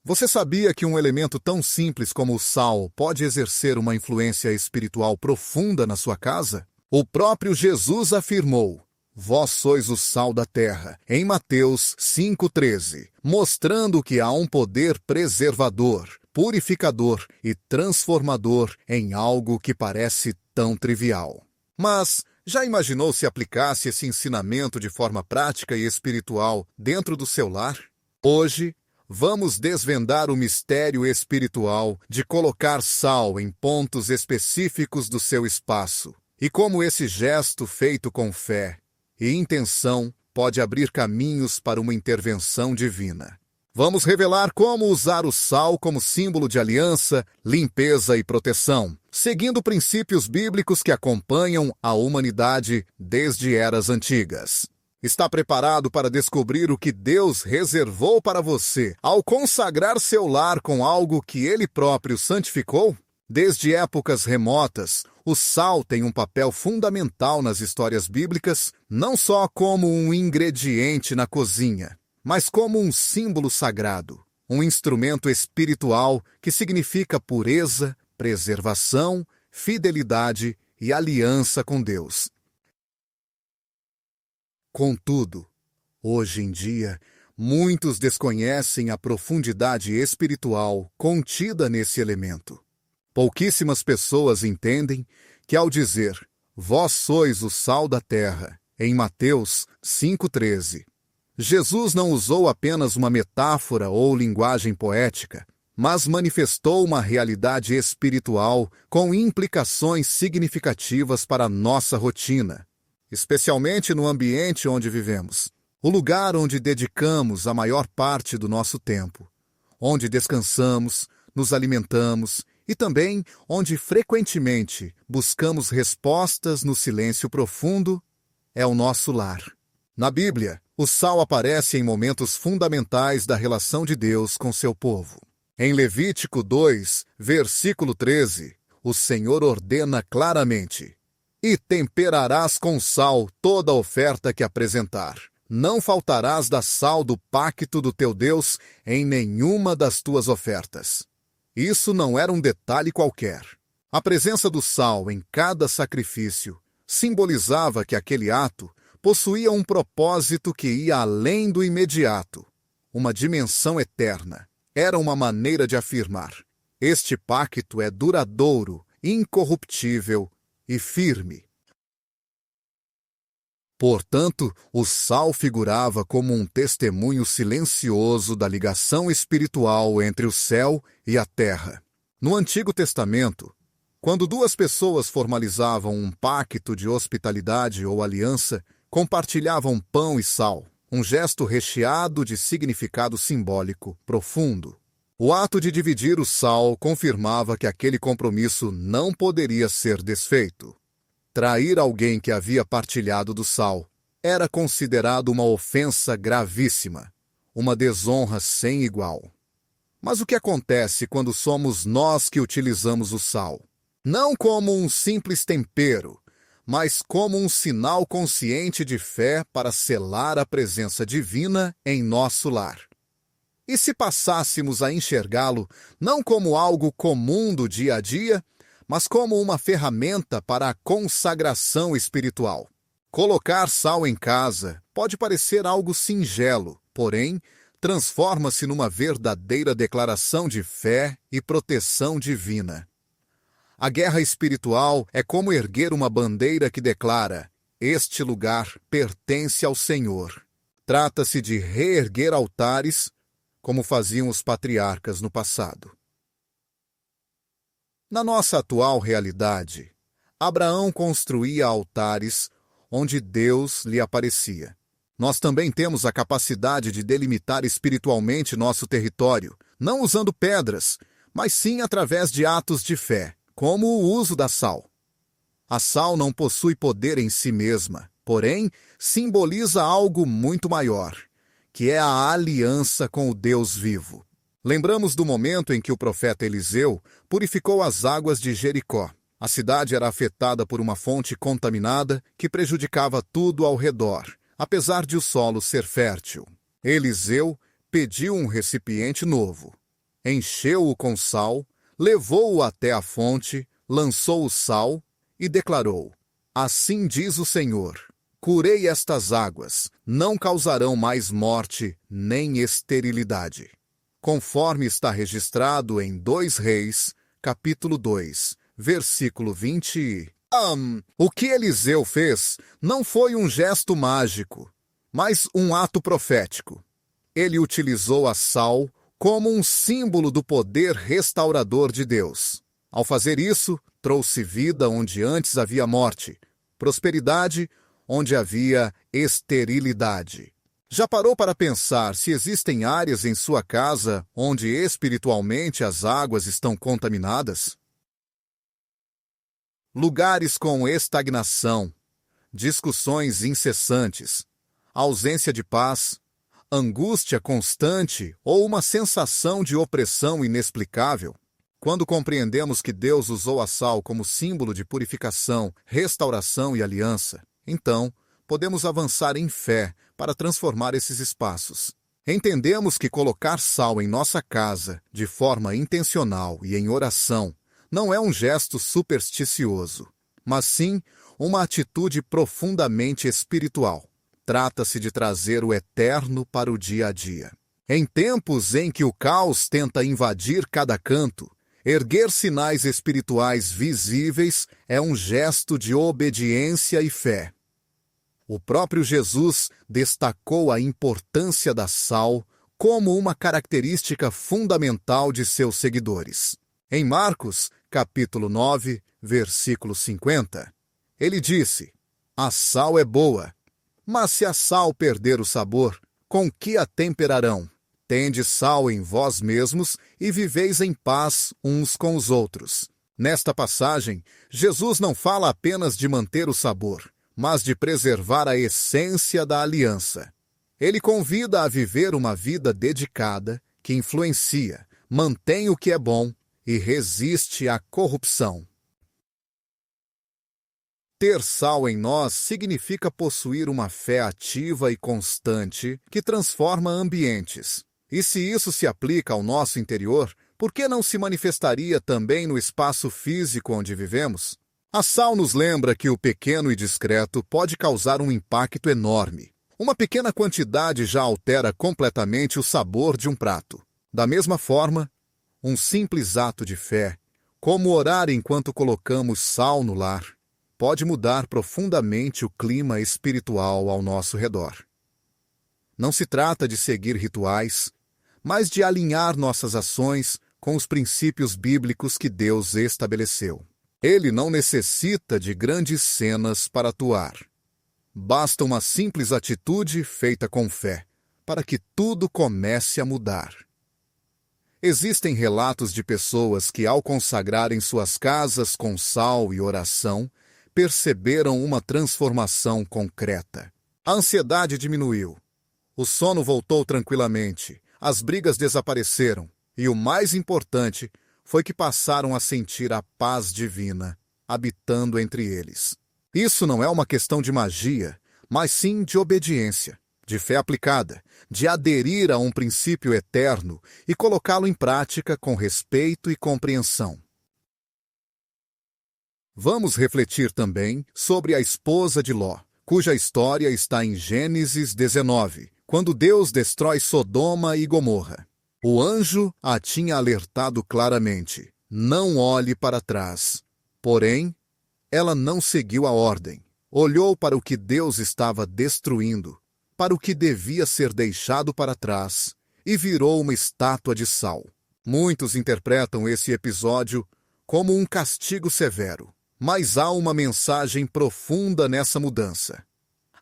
Você sabia que um elemento tão simples como o sal pode exercer uma influência espiritual profunda na sua casa? O próprio Jesus afirmou: "Vós sois o sal da terra", em Mateus 5,13, mostrando que há um poder preservador, purificador e transformador em algo que parece tão trivial. Mas já imaginou se aplicasse esse ensinamento de forma prática e espiritual dentro do seu lar? Hoje, vamos desvendar o mistério espiritual de colocar sal em pontos específicos do seu espaço e como esse gesto feito com fé e intenção pode abrir caminhos para uma intervenção divina. Vamos revelar como usar o sal como símbolo de aliança, limpeza e proteção, seguindo princípios bíblicos que acompanham a humanidade desde eras antigas. Está preparado para descobrir o que Deus reservou para você ao consagrar seu lar com algo que Ele próprio santificou? Desde épocas remotas, o sal tem um papel fundamental nas histórias bíblicas, não só como um ingrediente na cozinha, mas como um símbolo sagrado, um instrumento espiritual que significa pureza, preservação, fidelidade e aliança com Deus. Contudo, hoje em dia, muitos desconhecem a profundidade espiritual contida nesse elemento. Pouquíssimas pessoas entendem que ao dizer "Vós sois o sal da terra", em Mateus 5,13, Jesus não usou apenas uma metáfora ou linguagem poética, mas manifestou uma realidade espiritual com implicações significativas para a nossa rotina, especialmente no ambiente onde vivemos, o lugar onde dedicamos a maior parte do nosso tempo, onde descansamos, nos alimentamos e também onde frequentemente buscamos respostas no silêncio profundo, é o nosso lar. Na Bíblia, o sal aparece em momentos fundamentais da relação de Deus com seu povo. Em Levítico 2, versículo 13, o Senhor ordena claramente: "E temperarás com sal toda a oferta que apresentar. Não faltarás da sal do pacto do teu Deus em nenhuma das tuas ofertas." Isso não era um detalhe qualquer. A presença do sal em cada sacrifício simbolizava que aquele ato possuía um propósito que ia além do imediato, uma dimensão eterna. Era uma maneira de afirmar: este pacto é duradouro, incorruptível e firme. Portanto, o sal figurava como um testemunho silencioso da ligação espiritual entre o céu e a terra. No Antigo Testamento, quando duas pessoas formalizavam um pacto de hospitalidade ou aliança, compartilhavam pão e sal, um gesto recheado de significado simbólico profundo. O ato de dividir o sal confirmava que aquele compromisso não poderia ser desfeito. Trair alguém que havia partilhado do sal era considerado uma ofensa gravíssima, uma desonra sem igual. Mas o que acontece quando somos nós que utilizamos o sal? Não como um simples tempero, mas como um sinal consciente de fé para selar a presença divina em nosso lar. E se passássemos a enxergá-lo não como algo comum do dia a dia, mas como uma ferramenta para a consagração espiritual? Colocar sal em casa pode parecer algo singelo, porém, transforma-se numa verdadeira declaração de fé e proteção divina. A guerra espiritual é como erguer uma bandeira que declara: este lugar pertence ao Senhor. Trata-se de reerguer altares, como faziam os patriarcas no passado. Na nossa atual realidade, Abraão construía altares onde Deus lhe aparecia. Nós também temos a capacidade de delimitar espiritualmente nosso território, não usando pedras, mas sim através de atos de fé, como o uso da sal. A sal não possui poder em si mesma, porém, simboliza algo muito maior, que é a aliança com o Deus vivo. Lembramos do momento em que o profeta Eliseu purificou as águas de Jericó. A cidade era afetada por uma fonte contaminada que prejudicava tudo ao redor, apesar de o solo ser fértil. Eliseu pediu um recipiente novo, encheu-o com sal, levou-o até a fonte, lançou o sal e declarou: Assim diz o Senhor, curei estas águas, não causarão mais morte nem esterilidade. Conforme está registrado em 2 Reis, capítulo 2, versículo 20. O que Eliseu fez não foi um gesto mágico, mas um ato profético. Ele utilizou a sal como um símbolo do poder restaurador de Deus. Ao fazer isso, trouxe vida onde antes havia morte, prosperidade onde havia esterilidade. Já parou para pensar se existem áreas em sua casa onde espiritualmente as águas estão contaminadas? Lugares com estagnação, discussões incessantes, ausência de paz, angústia constante ou uma sensação de opressão inexplicável? Quando compreendemos que Deus usou a sal como símbolo de purificação, restauração e aliança, então podemos avançar em fé para transformar esses espaços. Entendemos que colocar sal em nossa casa, de forma intencional e em oração, não é um gesto supersticioso, mas sim uma atitude profundamente espiritual. Trata-se de trazer o eterno para o dia a dia. Em tempos em que o caos tenta invadir cada canto, erguer sinais espirituais visíveis é um gesto de obediência e fé. O próprio Jesus destacou a importância da sal como uma característica fundamental de seus seguidores. Em Marcos, capítulo 9, versículo 50, ele disse: A sal é boa, mas se a sal perder o sabor, com que a temperarão? Tendes sal em vós mesmos e viveis em paz uns com os outros. Nesta passagem, Jesus não fala apenas de manter o sabor, mas de preservar a essência da aliança. Ele convida a viver uma vida dedicada, que influencia, mantém o que é bom e resiste à corrupção. Ter sal em nós significa possuir uma fé ativa e constante que transforma ambientes. E se isso se aplica ao nosso interior, por que não se manifestaria também no espaço físico onde vivemos? A sal nos lembra que o pequeno e discreto pode causar um impacto enorme. Uma pequena quantidade já altera completamente o sabor de um prato. Da mesma forma, um simples ato de fé, como orar enquanto colocamos sal no lar, pode mudar profundamente o clima espiritual ao nosso redor. Não se trata de seguir rituais, mas de alinhar nossas ações com os princípios bíblicos que Deus estabeleceu. Ele não necessita de grandes cenas para atuar. Basta uma simples atitude feita com fé, para que tudo comece a mudar. Existem relatos de pessoas que, ao consagrarem suas casas com sal e oração, perceberam uma transformação concreta. A ansiedade diminuiu, o sono voltou tranquilamente, as brigas desapareceram e o mais importante foi que passaram a sentir a paz divina habitando entre eles. Isso não é uma questão de magia, mas sim de obediência, de fé aplicada, de aderir a um princípio eterno e colocá-lo em prática com respeito e compreensão. Vamos refletir também sobre a esposa de Ló, cuja história está em Gênesis 19, quando Deus destrói Sodoma e Gomorra. O anjo a tinha alertado claramente: não olhe para trás. Porém, ela não seguiu a ordem. Olhou para o que Deus estava destruindo, para o que devia ser deixado para trás, e virou uma estátua de sal. Muitos interpretam esse episódio como um castigo severo, mas há uma mensagem profunda nessa mudança.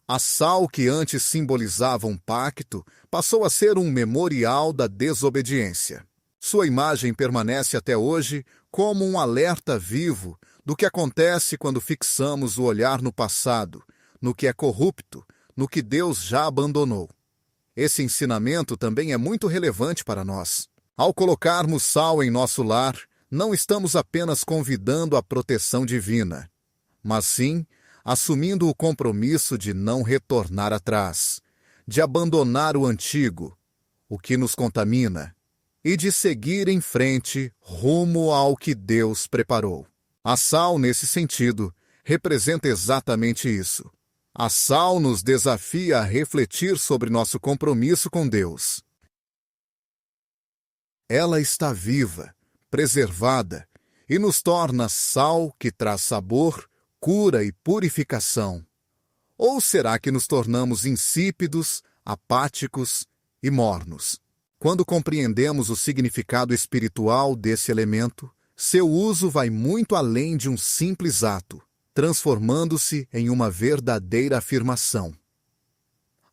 A sal que antes simbolizava um pacto passou a ser um memorial da desobediência. Sua imagem permanece até hoje como um alerta vivo do que acontece quando fixamos o olhar no passado, no que é corrupto, no que Deus já abandonou. Esse ensinamento também é muito relevante para nós. Ao colocarmos sal em nosso lar, não estamos apenas convidando a proteção divina, mas sim assumindo o compromisso de não retornar atrás, de abandonar o antigo, o que nos contamina, e de seguir em frente rumo ao que Deus preparou. A sal, nesse sentido, representa exatamente isso. A sal nos desafia a refletir sobre nosso compromisso com Deus. Ela está viva, preservada, e nos torna sal que traz sabor, cura e purificação. Ou será que nos tornamos insípidos, apáticos e mornos? Quando compreendemos o significado espiritual desse elemento, seu uso vai muito além de um simples ato, transformando-se em uma verdadeira afirmação.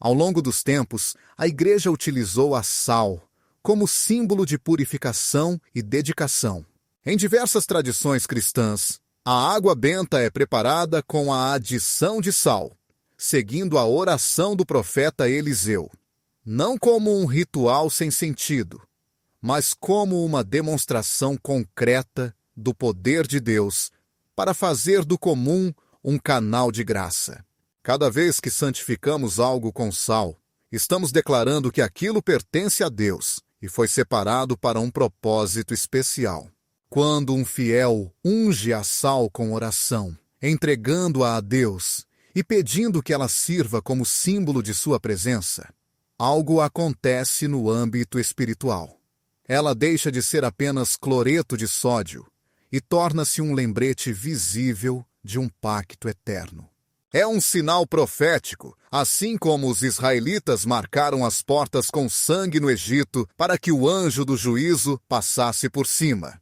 Ao longo dos tempos, a Igreja utilizou a sal como símbolo de purificação e dedicação. Em diversas tradições cristãs, a água benta é preparada com a adição de sal, seguindo a oração do profeta Eliseu, não como um ritual sem sentido, mas como uma demonstração concreta do poder de Deus para fazer do comum um canal de graça. Cada vez que santificamos algo com sal, estamos declarando que aquilo pertence a Deus e foi separado para um propósito especial. Quando um fiel unge a sal com oração, entregando-a a Deus e pedindo que ela sirva como símbolo de sua presença, algo acontece no âmbito espiritual. Ela deixa de ser apenas cloreto de sódio e torna-se um lembrete visível de um pacto eterno. É um sinal profético, assim como os israelitas marcaram as portas com sangue no Egito para que o anjo do juízo passasse por cima.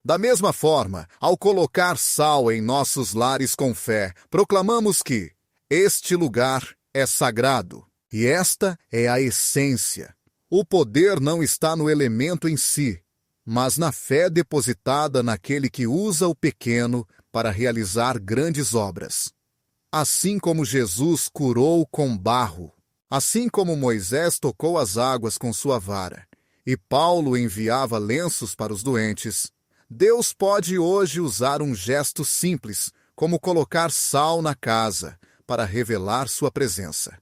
Da mesma forma, ao colocar sal em nossos lares com fé, proclamamos que este lugar é sagrado, e esta é a essência. O poder não está no elemento em si, mas na fé depositada naquele que usa o pequeno para realizar grandes obras. Assim como Jesus curou com barro, assim como Moisés tocou as águas com sua vara, e Paulo enviava lenços para os doentes, Deus pode hoje usar um gesto simples, como colocar sal na casa, para revelar sua presença.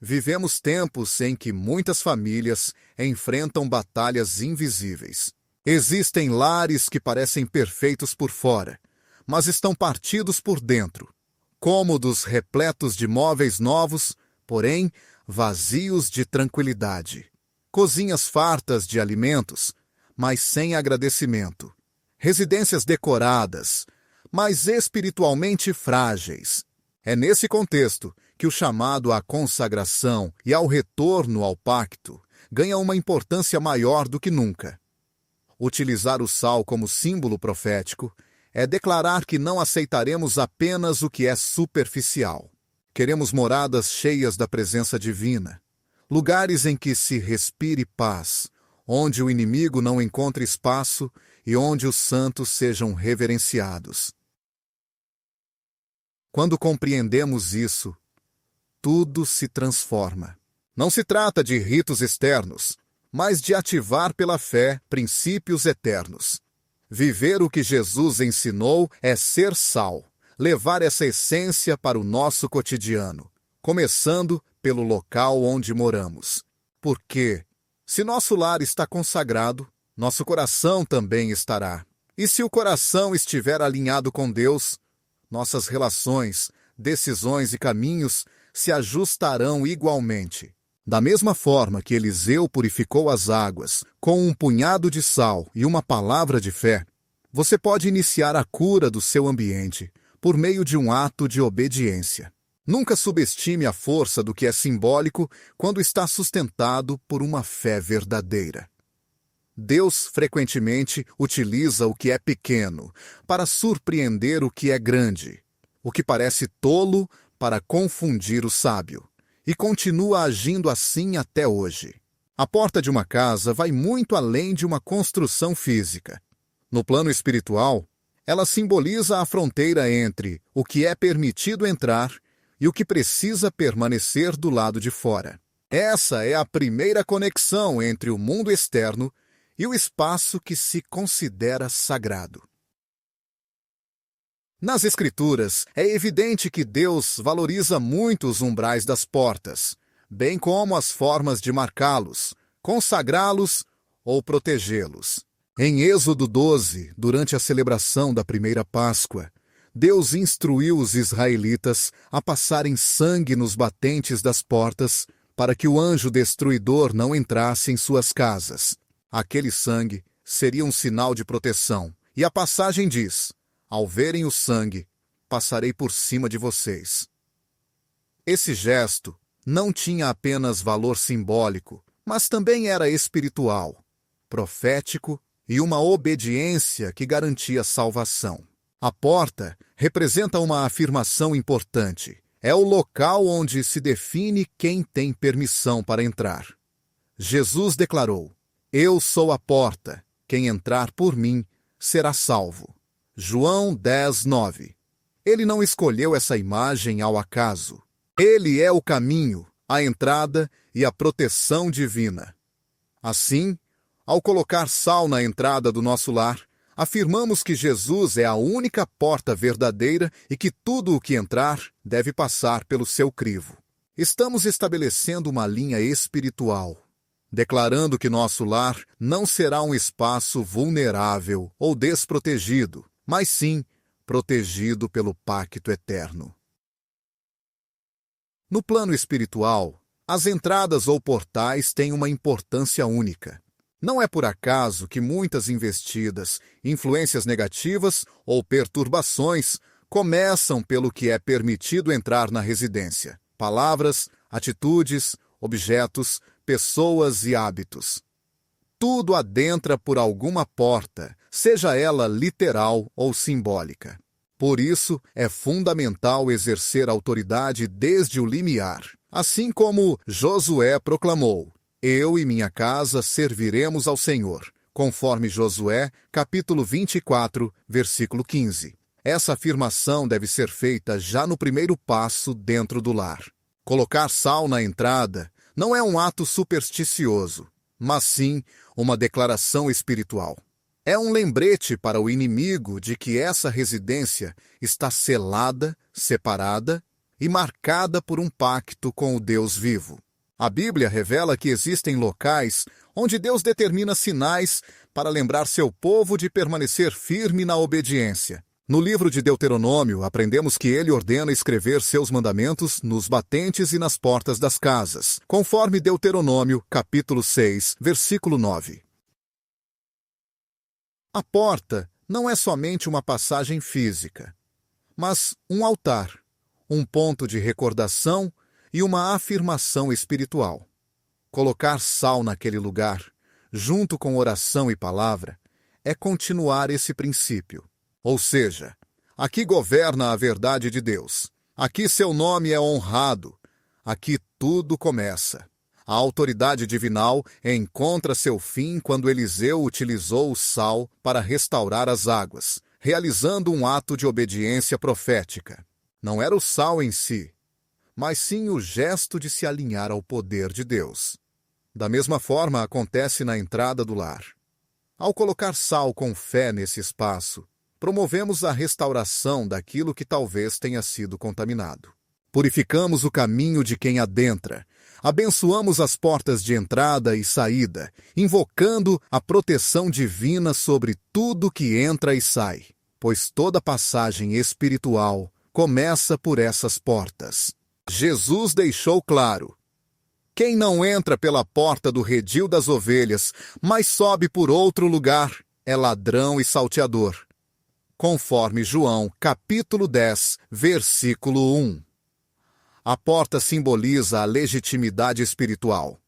Vivemos tempos em que muitas famílias enfrentam batalhas invisíveis. Existem lares que parecem perfeitos por fora, mas estão partidos por dentro, cômodos repletos de móveis novos, porém vazios de tranquilidade. Cozinhas fartas de alimentos, mas sem agradecimento. Residências decoradas, mas espiritualmente frágeis. É nesse contexto que o chamado à consagração e ao retorno ao pacto ganha uma importância maior do que nunca. Utilizar o sal como símbolo profético é declarar que não aceitaremos apenas o que é superficial. Queremos moradas cheias da presença divina, lugares em que se respire paz, onde o inimigo não encontre espaço e onde os santos sejam reverenciados. Quando compreendemos isso, tudo se transforma. Não se trata de ritos externos, mas de ativar pela fé princípios eternos. Viver o que Jesus ensinou é ser sal, levar essa essência para o nosso cotidiano, começando pelo local onde moramos. Porque, se nosso lar está consagrado, nosso coração também estará. E se o coração estiver alinhado com Deus, nossas relações, decisões e caminhos se ajustarão igualmente. Da mesma forma que Eliseu purificou as águas com um punhado de sal e uma palavra de fé, você pode iniciar a cura do seu ambiente por meio de um ato de obediência. Nunca subestime a força do que é simbólico quando está sustentado por uma fé verdadeira. Deus frequentemente utiliza o que é pequeno para surpreender o que é grande, o que parece tolo para confundir o sábio, e continua agindo assim até hoje. A porta de uma casa vai muito além de uma construção física. No plano espiritual, ela simboliza a fronteira entre o que é permitido entrar e o que precisa permanecer do lado de fora. Essa é a primeira conexão entre o mundo externo e o espaço que se considera sagrado. Nas Escrituras, é evidente que Deus valoriza muito os umbrais das portas, bem como as formas de marcá-los, consagrá-los ou protegê-los. Em Êxodo 12, durante a celebração da primeira Páscoa, Deus instruiu os israelitas a passarem sangue nos batentes das portas para que o anjo destruidor não entrasse em suas casas. Aquele sangue seria um sinal de proteção. E a passagem diz: ao verem o sangue, passarei por cima de vocês. Esse gesto não tinha apenas valor simbólico, mas também era espiritual, profético e uma obediência que garantia salvação. A porta representa uma afirmação importante. É o local onde se define quem tem permissão para entrar. Jesus declarou: eu sou a porta, quem entrar por mim será salvo. João 10:9. Ele não escolheu essa imagem ao acaso. Ele é o caminho, a entrada e a proteção divina. Assim, ao colocar sal na entrada do nosso lar, afirmamos que Jesus é a única porta verdadeira e que tudo o que entrar deve passar pelo seu crivo. Estamos estabelecendo uma linha espiritual, declarando que nosso lar não será um espaço vulnerável ou desprotegido, mas sim protegido pelo pacto eterno. No plano espiritual, as entradas ou portais têm uma importância única. Não é por acaso que muitas investidas, influências negativas ou perturbações começam pelo que é permitido entrar na residência: palavras, atitudes, objetos, pessoas e hábitos. Tudo adentra por alguma porta, seja ela literal ou simbólica. Por isso, é fundamental exercer autoridade desde o limiar. Assim como Josué proclamou: eu e minha casa serviremos ao Senhor, conforme Josué, capítulo 24, versículo 15. Essa afirmação deve ser feita já no primeiro passo dentro do lar. Colocar sal na entrada não é um ato supersticioso, mas sim uma declaração espiritual. É um lembrete para o inimigo de que essa residência está selada, separada e marcada por um pacto com o Deus vivo. A Bíblia revela que existem locais onde Deus determina sinais para lembrar seu povo de permanecer firme na obediência. No livro de Deuteronômio, aprendemos que ele ordena escrever seus mandamentos nos batentes e nas portas das casas, conforme Deuteronômio, capítulo 6, versículo 9. A porta não é somente uma passagem física, mas um altar, um ponto de recordação e uma afirmação espiritual. Colocar sal naquele lugar, junto com oração e palavra, é continuar esse princípio. Ou seja, aqui governa a verdade de Deus. Aqui seu nome é honrado. Aqui tudo começa. A autoridade divinal encontra seu fim quando Eliseu utilizou o sal para restaurar as águas, realizando um ato de obediência profética. Não era o sal em si, mas sim o gesto de se alinhar ao poder de Deus. Da mesma forma acontece na entrada do lar. Ao colocar sal com fé nesse espaço, promovemos a restauração daquilo que talvez tenha sido contaminado. Purificamos o caminho de quem adentra, abençoamos as portas de entrada e saída, invocando a proteção divina sobre tudo que entra e sai, pois toda passagem espiritual começa por essas portas. Jesus deixou claro: quem não entra pela porta do redil das ovelhas, mas sobe por outro lugar, é ladrão e salteador, conforme João, capítulo 10, versículo 1. A porta simboliza a legitimidade espiritual.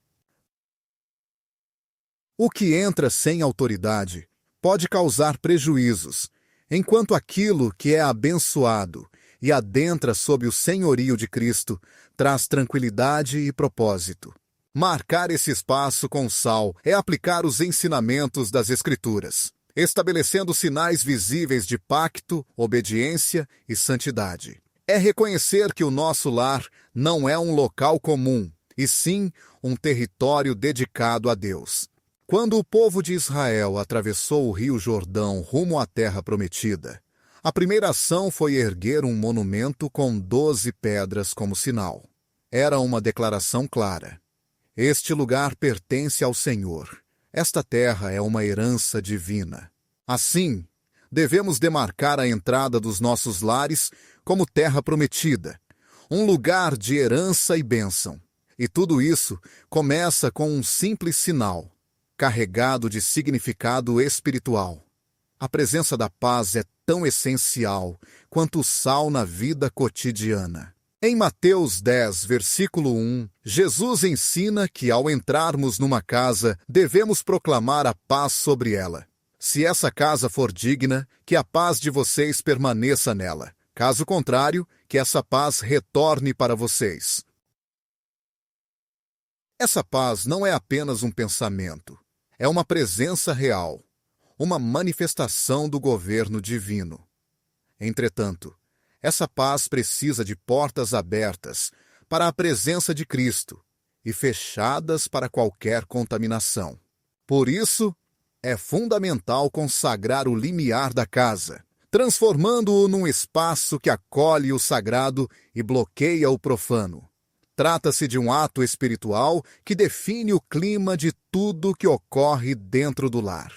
O que entra sem autoridade pode causar prejuízos, enquanto aquilo que é abençoado e adentra sob o senhorio de Cristo traz tranquilidade e propósito. Marcar esse espaço com sal é aplicar os ensinamentos das Escrituras, estabelecendo sinais visíveis de pacto, obediência e santidade. É reconhecer que o nosso lar não é um local comum, e sim um território dedicado a Deus. Quando o povo de Israel atravessou o rio Jordão rumo à terra prometida, a primeira ação foi erguer um monumento com 12 pedras como sinal. Era uma declaração clara: Este lugar pertence ao Senhor. Esta terra é uma herança divina. Assim, devemos demarcar a entrada dos nossos lares como terra prometida, um lugar de herança e bênção. E tudo isso começa com um simples sinal, carregado de significado espiritual. A presença da paz é tão essencial quanto o sal na vida cotidiana. Em Mateus 10, versículo 1, Jesus ensina que ao entrarmos numa casa, devemos proclamar a paz sobre ela. Se essa casa for digna, que a paz de vocês permaneça nela. Caso contrário, que essa paz retorne para vocês. Essa paz não é apenas um pensamento, é uma presença real, uma manifestação do governo divino. Entretanto, essa paz precisa de portas abertas para a presença de Cristo e fechadas para qualquer contaminação. Por isso, é fundamental consagrar o limiar da casa, transformando-o num espaço que acolhe o sagrado e bloqueia o profano. Trata-se de um ato espiritual que define o clima de tudo que ocorre dentro do lar.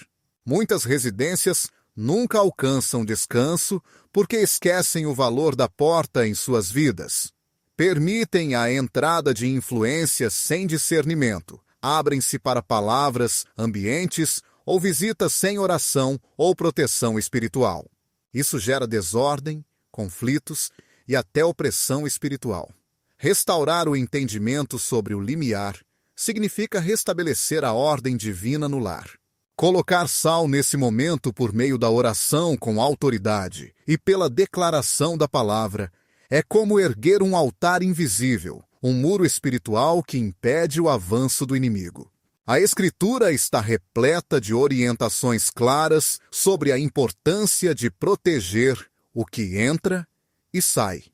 Muitas residências nunca alcançam descanso porque esquecem o valor da porta em suas vidas. Permitem a entrada de influências sem discernimento, abrem-se para palavras, ambientes ou visitas sem oração ou proteção espiritual. Isso gera desordem, conflitos e até opressão espiritual. Restaurar o entendimento sobre o limiar significa restabelecer a ordem divina no lar. Colocar sal nesse momento por meio da oração com autoridade e pela declaração da palavra é como erguer um altar invisível, um muro espiritual que impede o avanço do inimigo. A Escritura está repleta de orientações claras sobre a importância de proteger o que entra e sai.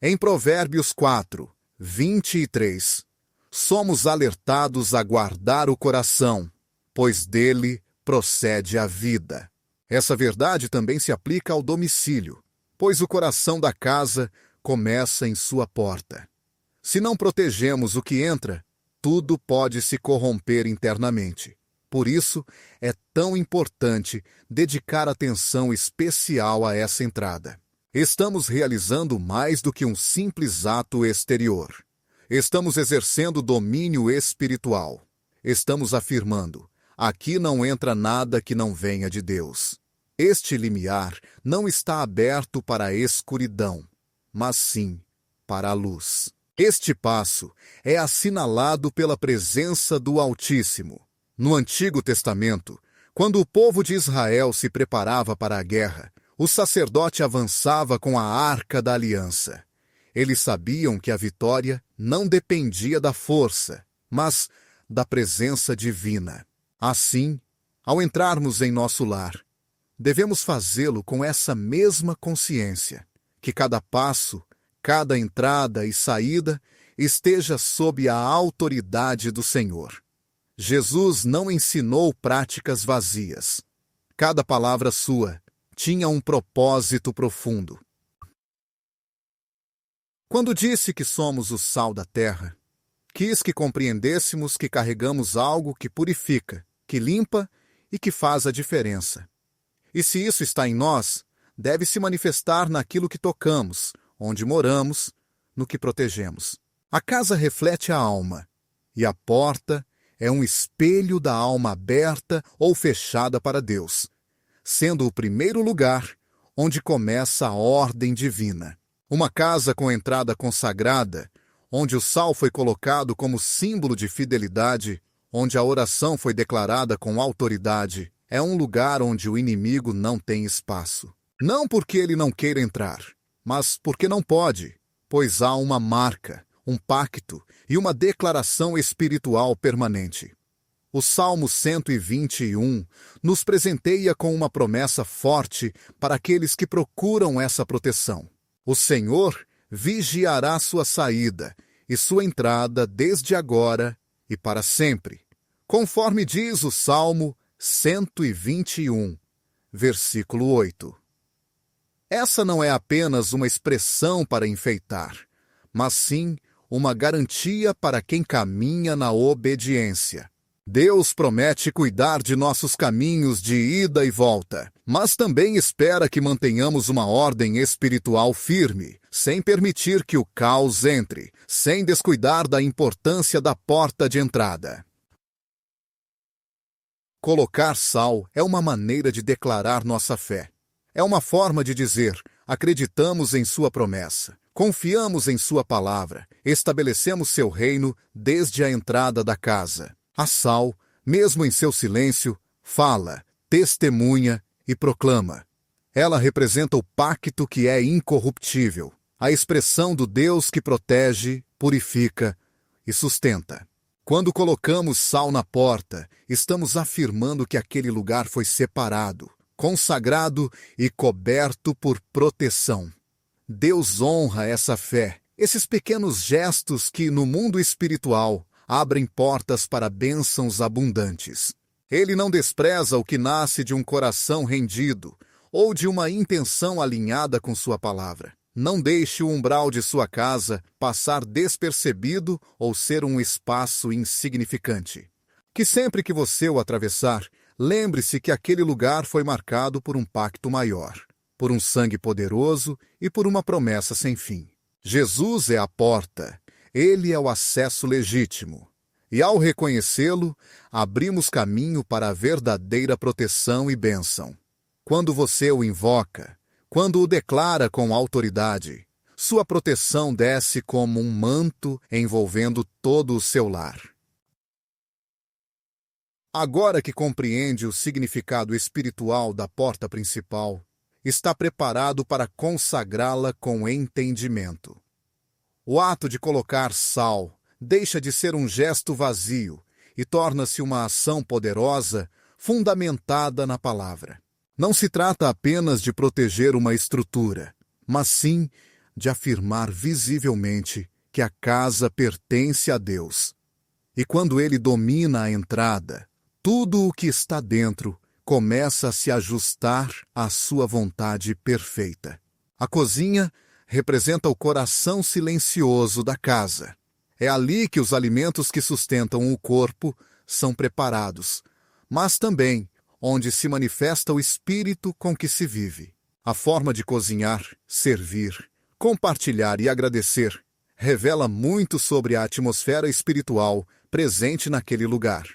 Em Provérbios 4, 23, somos alertados a guardar o coração, pois dele procede a vida. Essa verdade também se aplica ao domicílio, pois o coração da casa começa em sua porta. Se não protegemos o que entra, tudo pode se corromper internamente. Por isso, é tão importante dedicar atenção especial a essa entrada. Estamos realizando mais do que um simples ato exterior. Estamos exercendo domínio espiritual. Estamos afirmando: aqui não entra nada que não venha de Deus. Este limiar não está aberto para a escuridão, mas sim para a luz. Este passo é assinalado pela presença do Altíssimo. No Antigo Testamento, quando o povo de Israel se preparava para a guerra, o sacerdote avançava com a Arca da Aliança. Eles sabiam que a vitória não dependia da força, mas da presença divina. Assim, ao entrarmos em nosso lar, devemos fazê-lo com essa mesma consciência, que cada passo, cada entrada e saída esteja sob a autoridade do Senhor. Jesus não ensinou práticas vazias. Cada palavra sua tinha um propósito profundo. Quando disse que somos o sal da terra, quis que compreendêssemos que carregamos algo que purifica, que limpa e que faz a diferença. E se isso está em nós, deve se manifestar naquilo que tocamos, onde moramos, no que protegemos. A casa reflete a alma, e a porta é um espelho da alma aberta ou fechada para Deus, sendo o primeiro lugar onde começa a ordem divina. Uma casa com entrada consagrada, onde o sal foi colocado como símbolo de fidelidade, onde a oração foi declarada com autoridade, é um lugar onde o inimigo não tem espaço. Não porque ele não queira entrar, mas porque não pode, pois há uma marca, um pacto e uma declaração espiritual permanente. O Salmo 121 nos presenteia com uma promessa forte para aqueles que procuram essa proteção. O Senhor vigiará sua saída e sua entrada desde agora e para sempre, conforme diz o Salmo 121, versículo 8. Essa não é apenas uma expressão para enfeitar, mas sim uma garantia para quem caminha na obediência. Deus promete cuidar de nossos caminhos de ida e volta, mas também espera que mantenhamos uma ordem espiritual firme, sem permitir que o caos entre, sem descuidar da importância da porta de entrada. Colocar sal é uma maneira de declarar nossa fé. É uma forma de dizer: acreditamos em sua promessa, confiamos em sua palavra, estabelecemos seu reino desde a entrada da casa. A sal, mesmo em seu silêncio, fala, testemunha e proclama. Ela representa o pacto que é incorruptível, a expressão do Deus que protege, purifica e sustenta. Quando colocamos sal na porta, estamos afirmando que aquele lugar foi separado, consagrado e coberto por proteção. Deus honra essa fé, esses pequenos gestos que, no mundo espiritual, abrem portas para bênçãos abundantes. Ele não despreza o que nasce de um coração rendido ou de uma intenção alinhada com sua palavra. Não deixe o umbral de sua casa passar despercebido ou ser um espaço insignificante. Que sempre que você o atravessar, lembre-se que aquele lugar foi marcado por um pacto maior, por um sangue poderoso e por uma promessa sem fim. Jesus é a porta. Ele é o acesso legítimo. E ao reconhecê-lo, abrimos caminho para a verdadeira proteção e bênção. Quando você o invoca, quando o declara com autoridade, sua proteção desce como um manto envolvendo todo o seu lar. Agora que compreende o significado espiritual da porta principal, está preparado para consagrá-la com entendimento. O ato de colocar sal deixa de ser um gesto vazio e torna-se uma ação poderosa, fundamentada na palavra. Não se trata apenas de proteger uma estrutura, mas sim de afirmar visivelmente que a casa pertence a Deus. E quando Ele domina a entrada, tudo o que está dentro começa a se ajustar à sua vontade perfeita. A cozinha representa o coração silencioso da casa. É ali que os alimentos que sustentam o corpo são preparados, mas também onde se manifesta o espírito com que se vive. A forma de cozinhar, servir, compartilhar e agradecer revela muito sobre a atmosfera espiritual presente naquele lugar.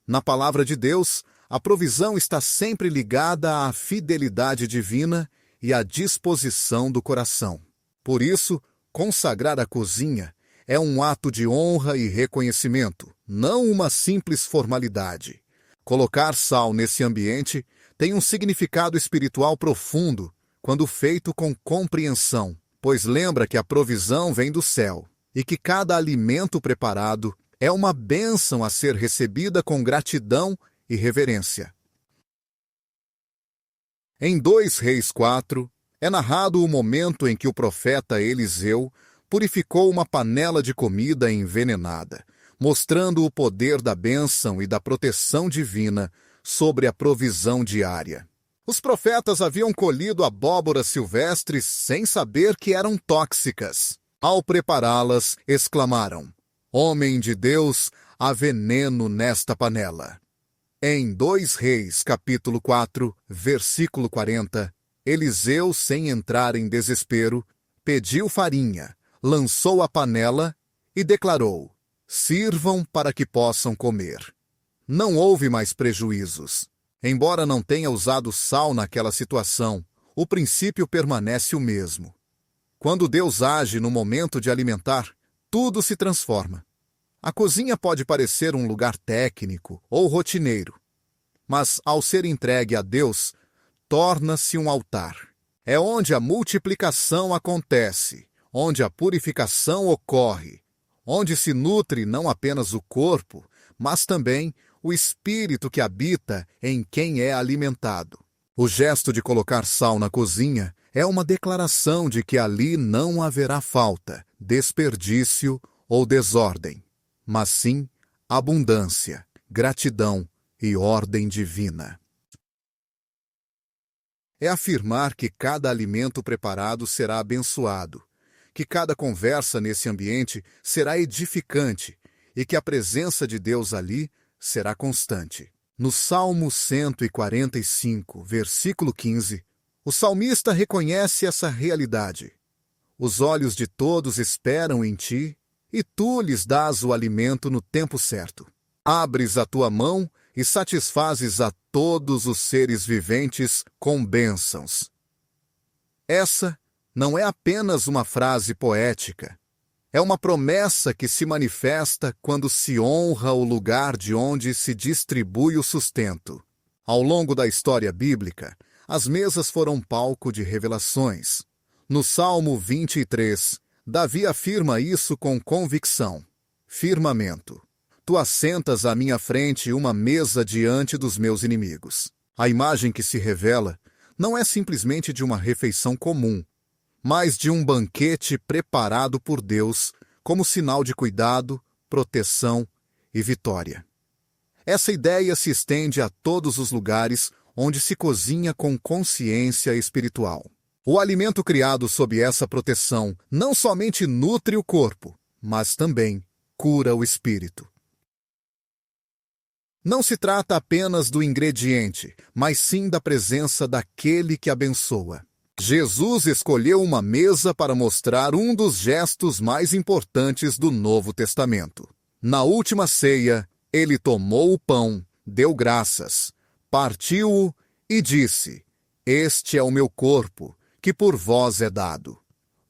Na palavra de Deus, a provisão está sempre ligada à fidelidade divina e à disposição do coração. Por isso, consagrar a cozinha é um ato de honra e reconhecimento, não uma simples formalidade. Colocar sal nesse ambiente tem um significado espiritual profundo quando feito com compreensão, pois lembra que a provisão vem do céu e que cada alimento preparado é uma bênção a ser recebida com gratidão e reverência. Em 2 Reis 4, é narrado o momento em que o profeta Eliseu purificou uma panela de comida envenenada, mostrando o poder da bênção e da proteção divina sobre a provisão diária. Os profetas haviam colhido abóboras silvestres sem saber que eram tóxicas. Ao prepará-las, exclamaram: "Homem de Deus, há veneno nesta panela." Em 2 Reis, capítulo 4, versículo 40, Eliseu, sem entrar em desespero, pediu farinha, lançou a panela e declarou: "Sirvam para que possam comer." Não houve mais prejuízos. Embora não tenha usado sal naquela situação, o princípio permanece o mesmo. Quando Deus age no momento de alimentar, tudo se transforma. A cozinha pode parecer um lugar técnico ou rotineiro, mas ao ser entregue a Deus, torna-se um altar. É onde a multiplicação acontece, onde a purificação ocorre, onde se nutre não apenas o corpo, mas também o espírito que habita em quem é alimentado. O gesto de colocar sal na cozinha é uma declaração de que ali não haverá falta, desperdício ou desordem, mas sim abundância, gratidão e ordem divina. É afirmar que cada alimento preparado será abençoado, que cada conversa nesse ambiente será edificante e que a presença de Deus ali será constante. No Salmo 145, versículo 15, o salmista reconhece essa realidade. Os olhos de todos esperam em ti, e tu lhes dás o alimento no tempo certo. Abres a tua mão e satisfazes a todos os seres viventes com bênçãos. Essa não é apenas uma frase poética. É uma promessa que se manifesta quando se honra o lugar de onde se distribui o sustento. Ao longo da história bíblica, as mesas foram palco de revelações. No Salmo 23, Davi afirma isso com convicção. Firmamento. Tu assentas à minha frente uma mesa diante dos meus inimigos. A imagem que se revela não é simplesmente de uma refeição comum, mas de um banquete preparado por Deus como sinal de cuidado, proteção e vitória. Essa ideia se estende a todos os lugares onde se cozinha com consciência espiritual. O alimento criado sob essa proteção não somente nutre o corpo, mas também cura o espírito. Não se trata apenas do ingrediente, mas sim da presença daquele que abençoa. Jesus escolheu uma mesa para mostrar um dos gestos mais importantes do Novo Testamento. Na última ceia, ele tomou o pão, deu graças, partiu-o e disse: "Este é o meu corpo, que por vós é dado."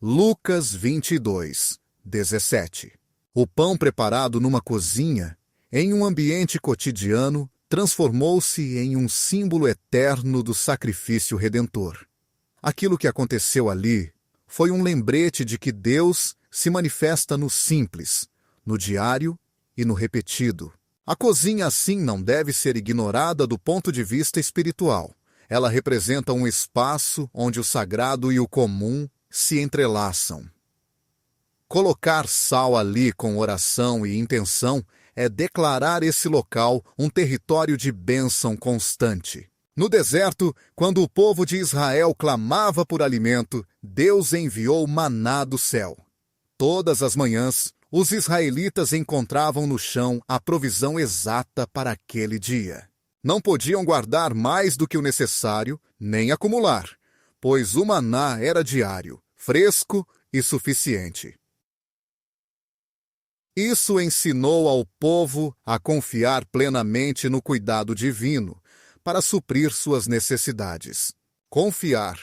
Lucas 22, 17. O pão preparado numa cozinha, em um ambiente cotidiano, transformou-se em um símbolo eterno do sacrifício redentor. Aquilo que aconteceu ali foi um lembrete de que Deus se manifesta no simples, no diário e no repetido. A cozinha, assim, não deve ser ignorada do ponto de vista espiritual. Ela representa um espaço onde o sagrado e o comum se entrelaçam. Colocar sal ali com oração e intenção é declarar esse local um território de bênção constante. No deserto, quando o povo de Israel clamava por alimento, Deus enviou maná do céu. Todas as manhãs, os israelitas encontravam no chão a provisão exata para aquele dia. Não podiam guardar mais do que o necessário, nem acumular, pois o maná era diário, fresco e suficiente. Isso ensinou ao povo a confiar plenamente no cuidado divino para suprir suas necessidades. Confiar,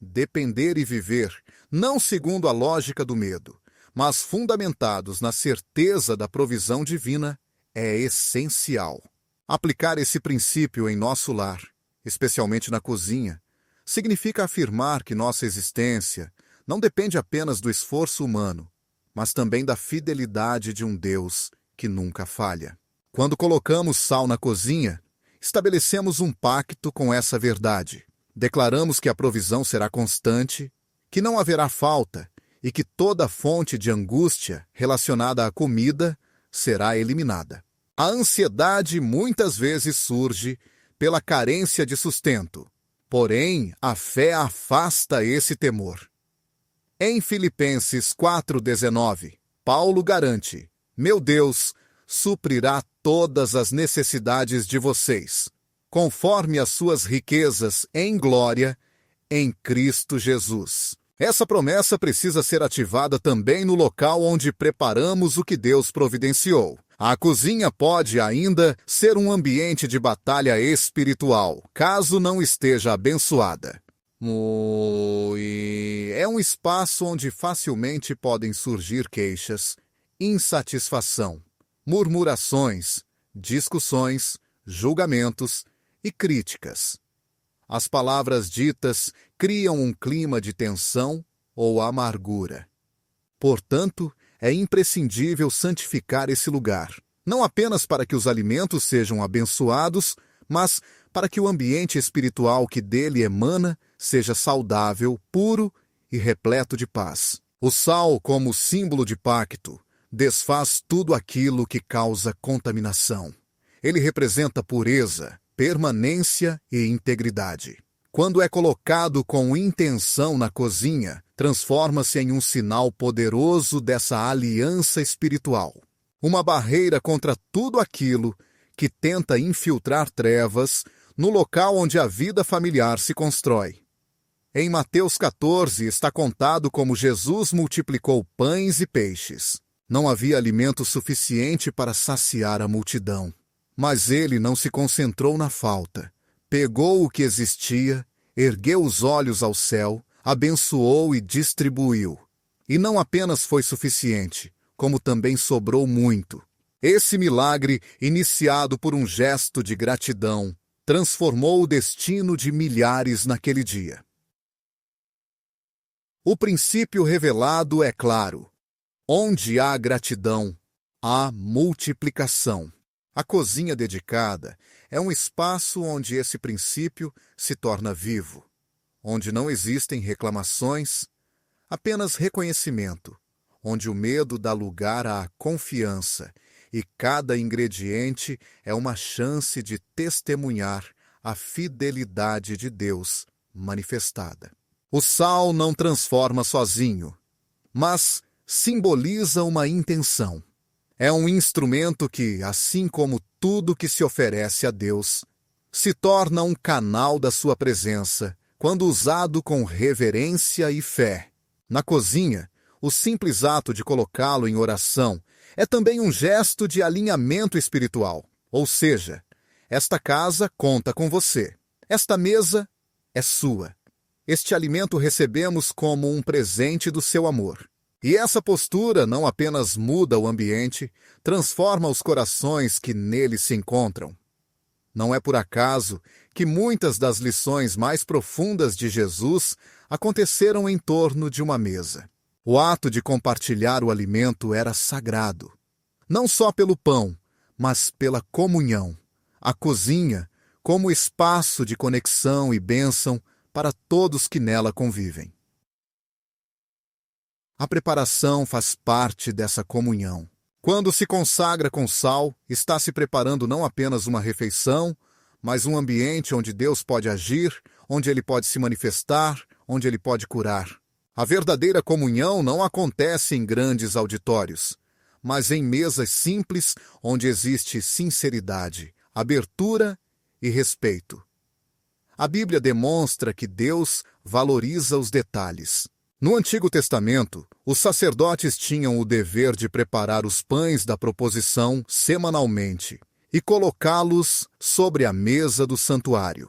depender e viver, não segundo a lógica do medo, mas fundamentados na certeza da provisão divina, é essencial. Aplicar esse princípio em nosso lar, especialmente na cozinha, significa afirmar que nossa existência não depende apenas do esforço humano, mas também da fidelidade de um Deus que nunca falha. Quando colocamos sal na cozinha, estabelecemos um pacto com essa verdade. Declaramos que a provisão será constante, que não haverá falta e que toda fonte de angústia relacionada à comida será eliminada. A ansiedade muitas vezes surge pela carência de sustento, porém a fé afasta esse temor. Em Filipenses 4,19, Paulo garante: "Meu Deus suprirá todas as necessidades de vocês, conforme as suas riquezas em glória, em Cristo Jesus." Essa promessa precisa ser ativada também no local onde preparamos o que Deus providenciou. A cozinha pode ainda ser um ambiente de batalha espiritual, caso não esteja abençoada. É um espaço onde facilmente podem surgir queixas, insatisfação, murmurações, discussões, julgamentos e críticas. As palavras ditas criam um clima de tensão ou amargura. Portanto, é imprescindível santificar esse lugar, não apenas para que os alimentos sejam abençoados, mas para que o ambiente espiritual que dele emana seja saudável, puro e repleto de paz. O sal, como símbolo de pacto, desfaz tudo aquilo que causa contaminação. Ele representa pureza, permanência e integridade. quando é colocado com intenção na cozinha, transforma-se em um sinal poderoso dessa aliança espiritual. Uma barreira contra tudo aquilo que tenta infiltrar trevas no local onde a vida familiar se constrói. Em Mateus 14 está contado como Jesus multiplicou pães e peixes. Não havia alimento suficiente para saciar a multidão. Mas ele não se concentrou na falta. Pegou o que existia, ergueu os olhos ao céu, abençoou e distribuiu. E não apenas foi suficiente, como também sobrou muito. Esse milagre, iniciado por um gesto de gratidão, transformou o destino de milhares naquele dia. O princípio revelado é claro. Onde há gratidão, há multiplicação. A cozinha dedicada é um espaço onde esse princípio se torna vivo, onde não existem reclamações, apenas reconhecimento, onde o medo dá lugar à confiança e cada ingrediente é uma chance de testemunhar a fidelidade de Deus manifestada. O sal não transforma sozinho, mas simboliza uma intenção. É um instrumento que, assim como tudo que se oferece a Deus, se torna um canal da sua presença quando usado com reverência e fé. Na cozinha, o simples ato de colocá-lo em oração é também um gesto de alinhamento espiritual. Ou seja, esta casa conta com você. Esta mesa é sua. Este alimento recebemos como um presente do seu amor. E essa postura não apenas muda o ambiente, transforma os corações que nele se encontram. Não é por acaso que muitas das lições mais profundas de Jesus aconteceram em torno de uma mesa. O ato de compartilhar o alimento era sagrado. Não só pelo pão, mas pela comunhão. A cozinha como espaço de conexão e bênção para todos que nela convivem. A preparação faz parte dessa comunhão. Quando se consagra com sal, está se preparando não apenas uma refeição, mas um ambiente onde Deus pode agir, onde Ele pode se manifestar, onde Ele pode curar. A verdadeira comunhão não acontece em grandes auditórios, mas em mesas simples onde existe sinceridade, abertura e respeito. A Bíblia demonstra que Deus valoriza os detalhes. No Antigo Testamento, os sacerdotes tinham o dever de preparar os pães da proposição semanalmente e colocá-los sobre a mesa do santuário.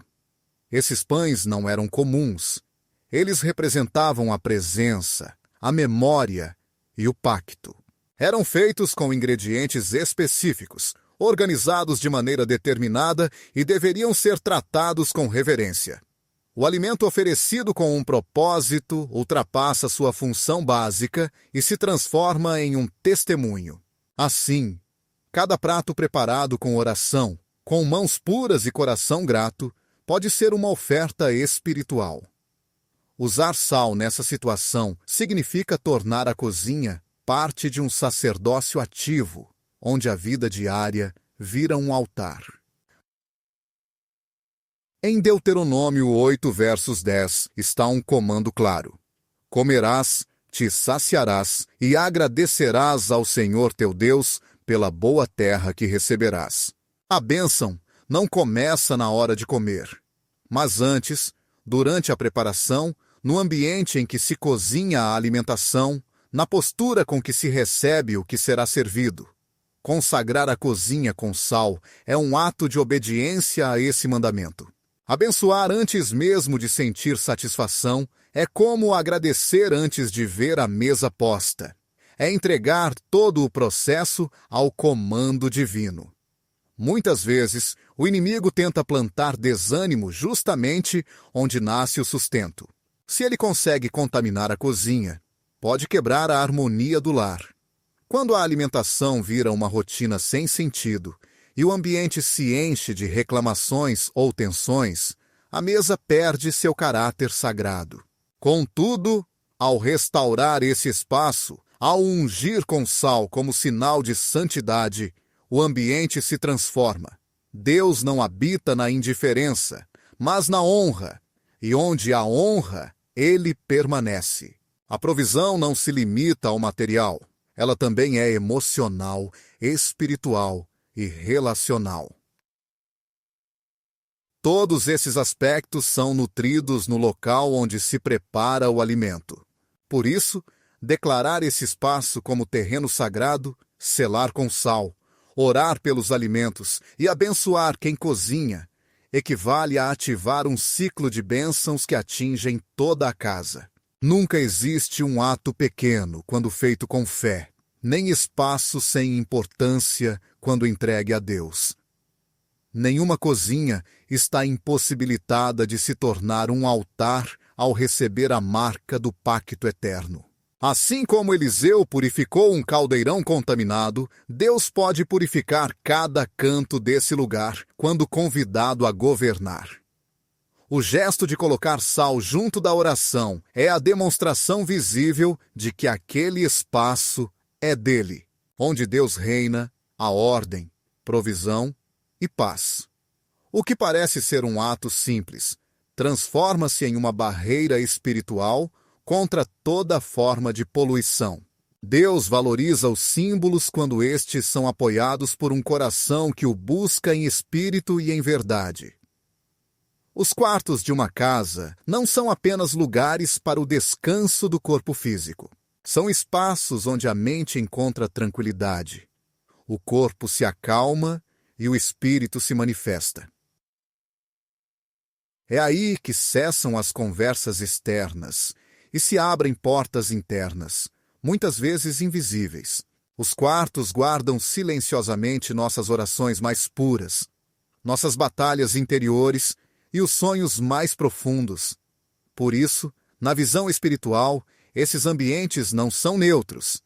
Esses pães não eram comuns. Eles representavam a presença, a memória e o pacto. Eram feitos com ingredientes específicos, organizados de maneira determinada e deveriam ser tratados com reverência. O alimento oferecido com um propósito ultrapassa sua função básica e se transforma em um testemunho. Assim, cada prato preparado com oração, com mãos puras e coração grato, pode ser uma oferta espiritual. Usar sal nessa situação significa tornar a cozinha parte de um sacerdócio ativo, onde a vida diária vira um altar. Em Deuteronômio 8, versos 10, está um comando claro. Comerás, te saciarás e agradecerás ao Senhor teu Deus pela boa terra que receberás. A bênção não começa na hora de comer, mas antes, durante a preparação, no ambiente em que se cozinha a alimentação, na postura com que se recebe o que será servido. Consagrar a cozinha com sal é um ato de obediência a esse mandamento. Abençoar antes mesmo de sentir satisfação é como agradecer antes de ver a mesa posta. É entregar todo o processo ao comando divino. Muitas vezes, o inimigo tenta plantar desânimo justamente onde nasce o sustento. Se ele consegue contaminar a cozinha, pode quebrar a harmonia do lar. Quando a alimentação vira uma rotina sem sentido e o ambiente se enche de reclamações ou tensões, a mesa perde seu caráter sagrado. Contudo, ao restaurar esse espaço, ao ungir com sal como sinal de santidade, o ambiente se transforma. Deus não habita na indiferença, mas na honra. e onde há honra, ele permanece. A provisão não se limita ao material, ela também é emocional, espiritual e relacional. Todos esses aspectos são nutridos no local onde se prepara o alimento. Por isso, declarar esse espaço como terreno sagrado, selar com sal, orar pelos alimentos e abençoar quem cozinha, equivale a ativar um ciclo de bênçãos que atingem toda a casa. Nunca existe um ato pequeno quando feito com fé, nem espaço sem importância quando entregue a Deus. Nenhuma cozinha está impossibilitada de se tornar um altar ao receber a marca do pacto eterno. Assim como Eliseu purificou um caldeirão contaminado, Deus pode purificar cada canto desse lugar quando convidado a governar. O gesto de colocar sal junto da oração é a demonstração visível de que aquele espaço é dele, onde Deus reina, a ordem, provisão e paz. O que parece ser um ato simples, transforma-se em uma barreira espiritual contra toda forma de poluição. Deus valoriza os símbolos quando estes são apoiados por um coração que o busca em espírito e em verdade. Os quartos de uma casa não são apenas lugares para o descanso do corpo físico. São espaços onde a mente encontra tranquilidade. O corpo se acalma e o espírito se manifesta. É aí que cessam as conversas externas e se abrem portas internas, muitas vezes invisíveis. Os quartos guardam silenciosamente nossas orações mais puras, nossas batalhas interiores e os sonhos mais profundos. Por isso, na visão espiritual, esses ambientes não são neutros.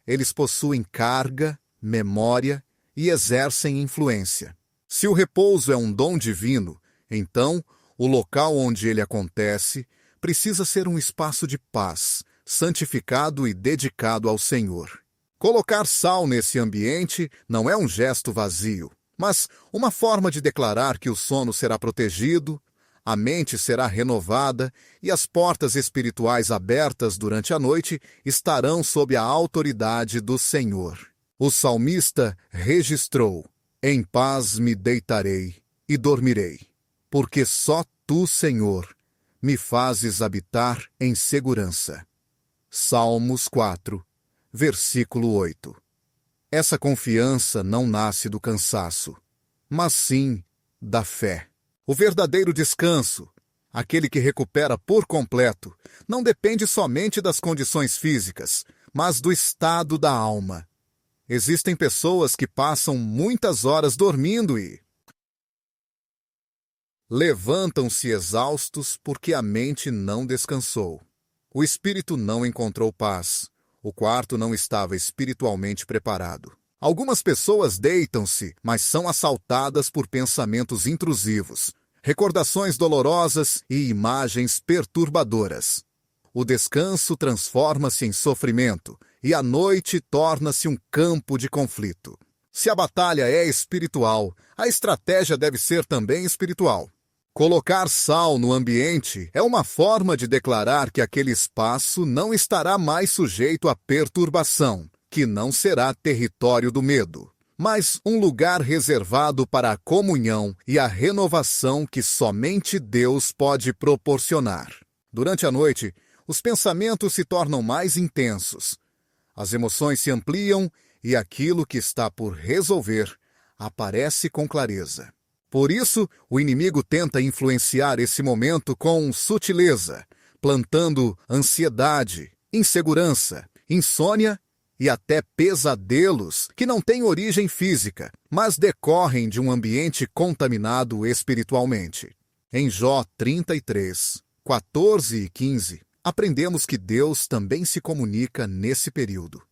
Eles possuem carga, memória e exercem influência. Se o repouso é um dom divino, então o local onde ele acontece precisa ser um espaço de paz, santificado e dedicado ao Senhor. Colocar sal nesse ambiente não é um gesto vazio, mas uma forma de declarar que o sono será protegido, a mente será renovada e as portas espirituais abertas durante a noite estarão sob a autoridade do Senhor. O salmista registrou: "Em paz me deitarei e dormirei, porque só tu, Senhor, me fazes habitar em segurança." Salmos 4, versículo 8. Essa confiança não nasce do cansaço, mas sim da fé. O verdadeiro descanso, aquele que recupera por completo, não depende somente das condições físicas, mas do estado da alma. Existem pessoas que passam muitas horas dormindo e levantam-se exaustos porque a mente não descansou. O espírito não encontrou paz. O quarto não estava espiritualmente preparado. Algumas pessoas deitam-se, mas são assaltadas por pensamentos intrusivos, recordações dolorosas e imagens perturbadoras. O descanso transforma-se em sofrimento e a noite torna-se um campo de conflito. Se a batalha é espiritual, a estratégia deve ser também espiritual. Colocar sal no ambiente é uma forma de declarar que aquele espaço não estará mais sujeito à perturbação, que não será território do medo, mas um lugar reservado para a comunhão e a renovação que somente Deus pode proporcionar. Durante a noite, os pensamentos se tornam mais intensos, as emoções se ampliam e aquilo que está por resolver aparece com clareza. Por isso, o inimigo tenta influenciar esse momento com sutileza, plantando ansiedade, insegurança, insônia e até pesadelos que não têm origem física, mas decorrem de um ambiente contaminado espiritualmente. Em Jó 33, 14 e 15, aprendemos que Deus também se comunica nesse período.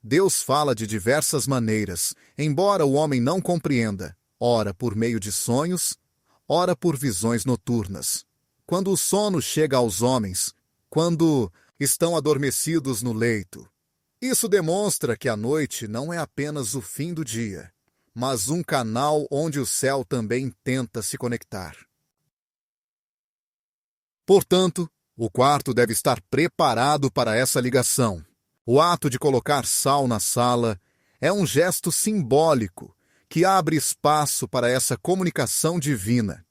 Deus fala de diversas maneiras, embora o homem não compreenda, ora por meio de sonhos, ora por visões noturnas. Quando o sono chega aos homens, quando estão adormecidos no leito. Isso demonstra que a noite não é apenas o fim do dia, mas um canal onde o céu também tenta se conectar. Portanto, o quarto deve estar preparado para essa ligação. O ato de colocar sal na sala é um gesto simbólico que abre espaço para essa comunicação divina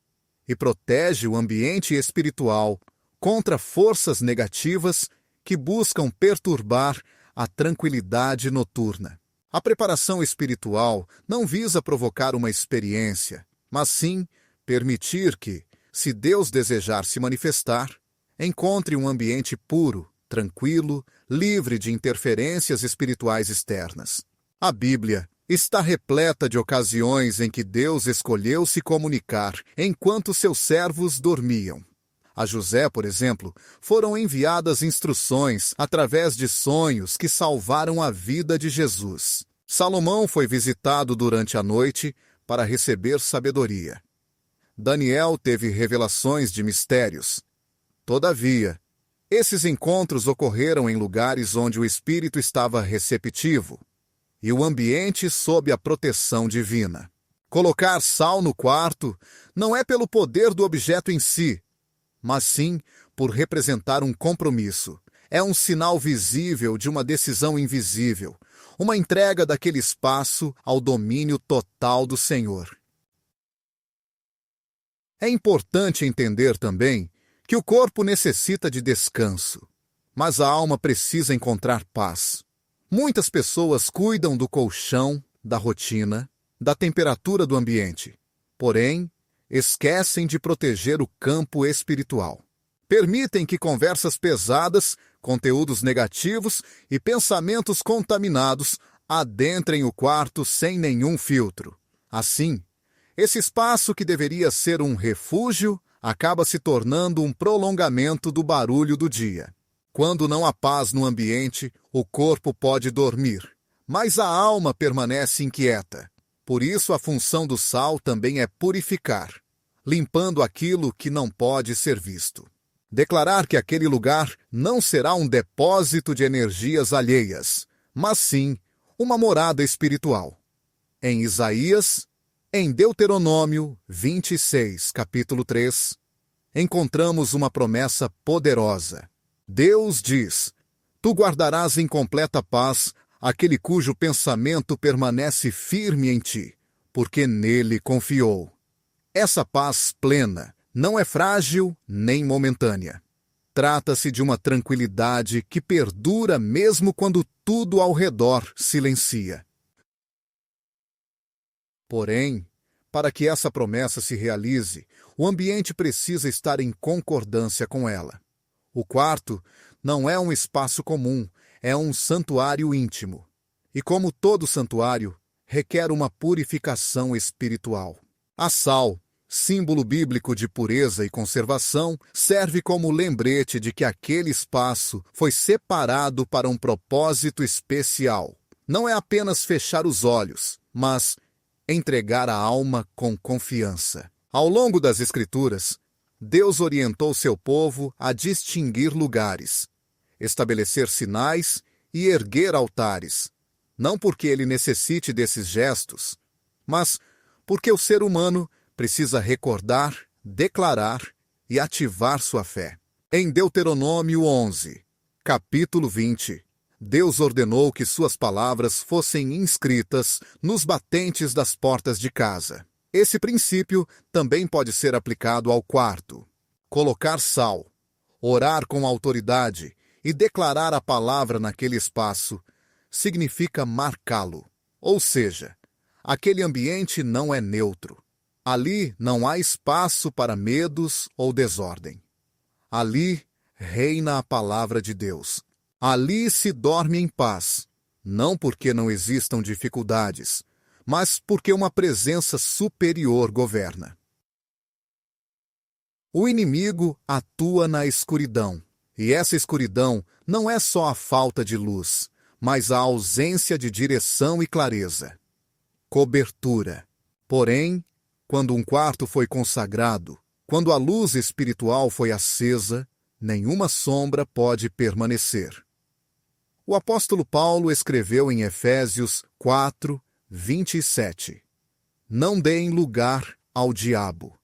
e protege o ambiente espiritual contra forças negativas que buscam perturbar a tranquilidade noturna. A preparação espiritual não visa provocar uma experiência, mas sim permitir que, se Deus desejar se manifestar, encontre um ambiente puro, tranquilo, livre de interferências espirituais externas. A Bíblia está repleta de ocasiões em que Deus escolheu se comunicar enquanto seus servos dormiam. A José, por exemplo, foram enviadas instruções através de sonhos que salvaram a vida de Jesus. Salomão foi visitado durante a noite para receber sabedoria. Daniel teve revelações de mistérios. Todavia, esses encontros ocorreram em lugares onde o espírito estava receptivo e o ambiente sob a proteção divina. Colocar sal no quarto não é pelo poder do objeto em si, mas sim por representar um compromisso. É um sinal visível de uma decisão invisível, uma entrega daquele espaço ao domínio total do Senhor. É importante entender também que o corpo necessita de descanso, mas a alma precisa encontrar paz. Muitas pessoas cuidam do colchão, da rotina, da temperatura do ambiente, porém, esquecem de proteger o campo espiritual. Permitem que conversas pesadas, conteúdos negativos e pensamentos contaminados adentrem o quarto sem nenhum filtro. Assim, esse espaço que deveria ser um refúgio acaba se tornando um prolongamento do barulho do dia. Quando não há paz no ambiente, o corpo pode dormir, mas a alma permanece inquieta. Por isso, a função do sal também é purificar, limpando aquilo que não pode ser visto. Declarar que aquele lugar não será um depósito de energias alheias, mas sim uma morada espiritual. Em Isaías, em Deuteronômio 26, capítulo 3, encontramos uma promessa poderosa. Deus diz: Tu guardarás em completa paz aquele cujo pensamento permanece firme em ti, porque nele confiou. Essa paz plena não é frágil nem momentânea. Trata-se de uma tranquilidade que perdura mesmo quando tudo ao redor silencia. Porém, para que essa promessa se realize, o ambiente precisa estar em concordância com ela. O quarto não é um espaço comum, é um santuário íntimo. E como todo santuário, requer uma purificação espiritual. A sal, símbolo bíblico de pureza e conservação, serve como lembrete de que aquele espaço foi separado para um propósito especial. Não é apenas fechar os olhos, mas entregar a alma com confiança. Ao longo das Escrituras, Deus orientou seu povo a distinguir lugares, estabelecer sinais e erguer altares, não porque ele necessite desses gestos, mas porque o ser humano precisa recordar, declarar e ativar sua fé. Em Deuteronômio 11, capítulo 20, Deus ordenou que suas palavras fossem inscritas nos batentes das portas de casa. Esse princípio também pode ser aplicado ao quarto. Colocar sal, orar com autoridade e declarar a palavra naquele espaço significa marcá-lo. Ou seja, aquele ambiente não é neutro. Ali não há espaço para medos ou desordem. Ali reina a palavra de Deus. Ali se dorme em paz, não porque não existam dificuldades, mas porque uma presença superior governa. O inimigo atua na escuridão, e essa escuridão não é só a falta de luz, mas a ausência de direção e clareza. Cobertura. Porém, quando um quarto foi consagrado, quando a luz espiritual foi acesa, nenhuma sombra pode permanecer. O apóstolo Paulo escreveu em Efésios 4, 27. Não deem lugar ao diabo.